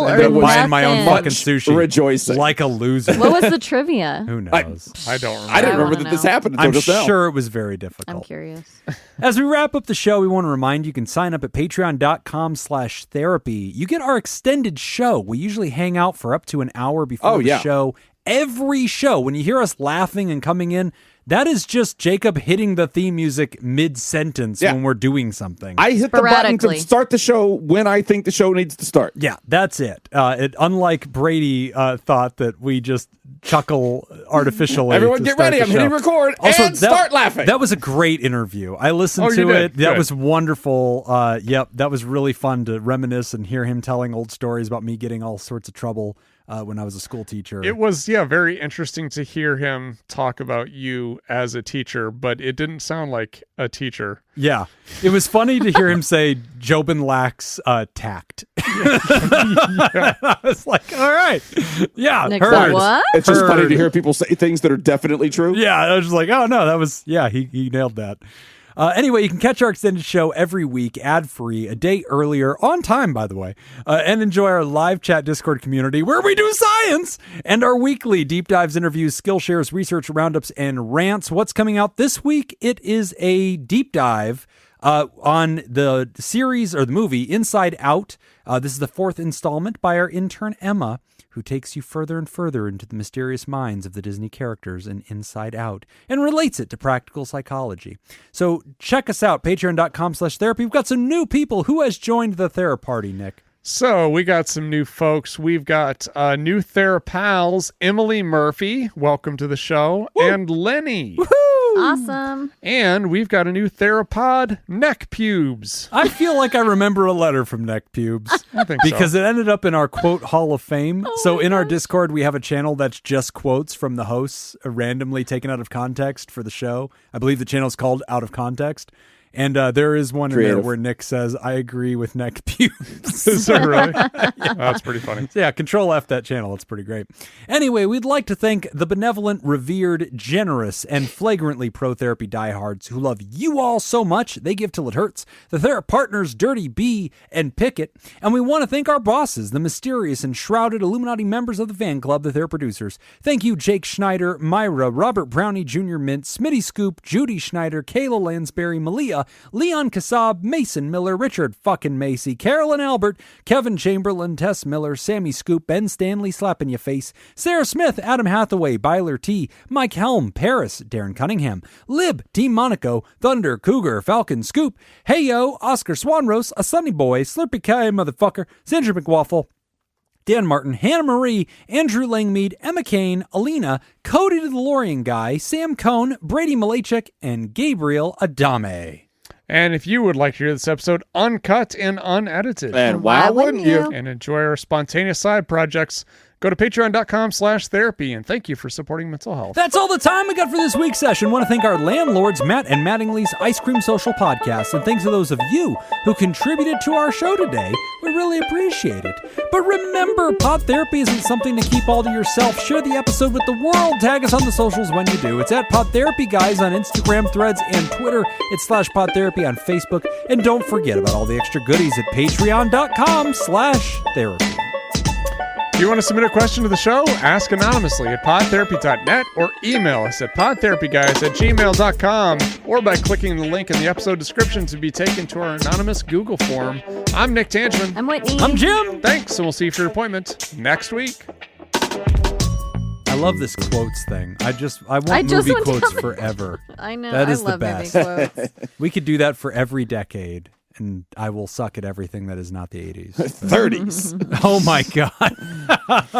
I or ended up nothing. buying my own fucking sushi. rejoicing. Like a loser. What was the trivia? Who knows? I don't remember. I didn't I remember wanna that this know. happened until I'm just now. sure it was very difficult. I'm curious. As we wrap up the show, we want to remind you can sign up at patreon.com/therapy. You get our extended show. We usually hang out for up to an hour before the yeah. show. Every show, when you hear us laughing and coming in, that is just Jacob hitting the theme music mid-sentence Yeah. when we're doing something. I hit the button to Sporadically. start the show when I think the show needs to start. Yeah, that's it. Unlike Brady thought that we just chuckle artificially. Everyone to get start ready. the I'm hitting show. record Also, and start laughing. That was a great interview. I listened Oh, to you did? it. That Good. was wonderful. Yep, that was really fun to reminisce and hear him telling old stories about me getting all sorts of trouble when I was a school teacher. It was, very interesting to hear him talk about you as a teacher, but it didn't sound like a teacher. Yeah. It was funny to hear him say Jobin lacks tact. I was like, all right. Yeah. Nick's heard. like, what? It's just funny Heard. to hear people say things that are definitely true. Yeah, I was just like, oh no, that was he nailed that. Anyway, you can catch our extended show every week, ad-free, a day earlier, on time, by the way, and enjoy our live chat Discord community where we do science, and our weekly deep dives, interviews, skill shares, research roundups, and rants. What's coming out this week? It is a deep dive on the series or the movie Inside Out. This is the 4th installment by our intern Emma, who takes you further and further into the mysterious minds of the Disney characters in Inside Out and relates it to practical psychology. So check us out, patreon.com/therapy. We've got some new people. Who has joined the Theraparty, Nick? So we got some new folks. We've got new Therapals, Emily Murphy, welcome to the show, and Lenny. Awesome. And we've got a new Therapod, Neck Pubes. I feel like I remember a letter from Neck Pubes. I think because so. it ended up in our quote Hall of Fame. So in our Discord, we have a channel that's just quotes from the hosts randomly taken out of context for the show. I believe the channel is called Out of Context. And there is one in there where Nick says, I agree with Neck Pubes. Is that really? Yeah. That's pretty funny. So yeah, control F that channel. It's pretty great. Anyway, we'd like to thank the benevolent, revered, generous, and flagrantly pro-therapy diehards who love you all so much they give till it hurts, the Thera partners Dirty B and Pickett. And we want to thank our bosses, the mysterious and shrouded Illuminati members of the fan club, the Thera producers. Thank you, Jake Schneider, Myra, Robert Brownie Jr. Mint, Smitty Scoop, Judy Schneider, Kayla Lansbury, Malia, Leon Kassab, Mason Miller, Richard fucking Macy, Carolyn Albert, Kevin Chamberlain, Tess Miller, Sammy Scoop, Ben Stanley, Slapping Your Face, Sarah Smith, Adam Hathaway, Byler T, Mike Helm, Paris, Darren Cunningham, Lib, Team Monaco, Thunder, Cougar, Falcon, Scoop, Heyo, Oscar Swanrose, A Sunny Boy, Slurpy Kai, Motherfucker, Sandra McWaffle, Dan Martin, Hannah Marie, Andrew Langmead, Emma Kane, Alina, Cody the DeLorean Guy, Sam Cohn, Brady Malachek, and Gabriel Adame. And if you would like to hear this episode uncut and unedited, And why wouldn't you? and enjoy our spontaneous side projects, go to patreon.com/therapy, and thank you for supporting mental health. That's all the time we got for this week's session. Want to thank our landlords, Matt and Mattingly's Ice Cream Social Podcast, and thanks to those of you who contributed to our show today. We really appreciate it. But remember, pod therapy isn't something to keep all to yourself. Share the episode with the world. Tag us on the socials when you do. It's at PodTherapyGuys on Instagram, Threads, and Twitter. It's /PodTherapy on Facebook. And don't forget about all the extra goodies at patreon.com/therapy. If you want to submit a question to the show, ask anonymously at podtherapy.net or email us at podtherapyguys@gmail.com or by clicking the link in the episode description to be taken to our anonymous Google form. I'm Nick Tangent. I'm Whitney. I'm Jim. Thanks, and we'll see you for your appointment next week. I love this quotes thing. I want just movie want to quotes tell you. forever. I know. That is I love the movie best. quotes. We could do that for every decade, and I will suck at everything that is not the 80s. 30s. Oh my God.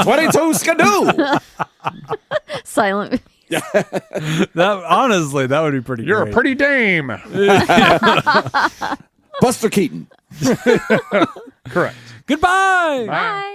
22 skidoo. Silent. Honestly, that would be pretty You're great. a pretty dame. Buster Keaton. Correct. Goodbye. Bye.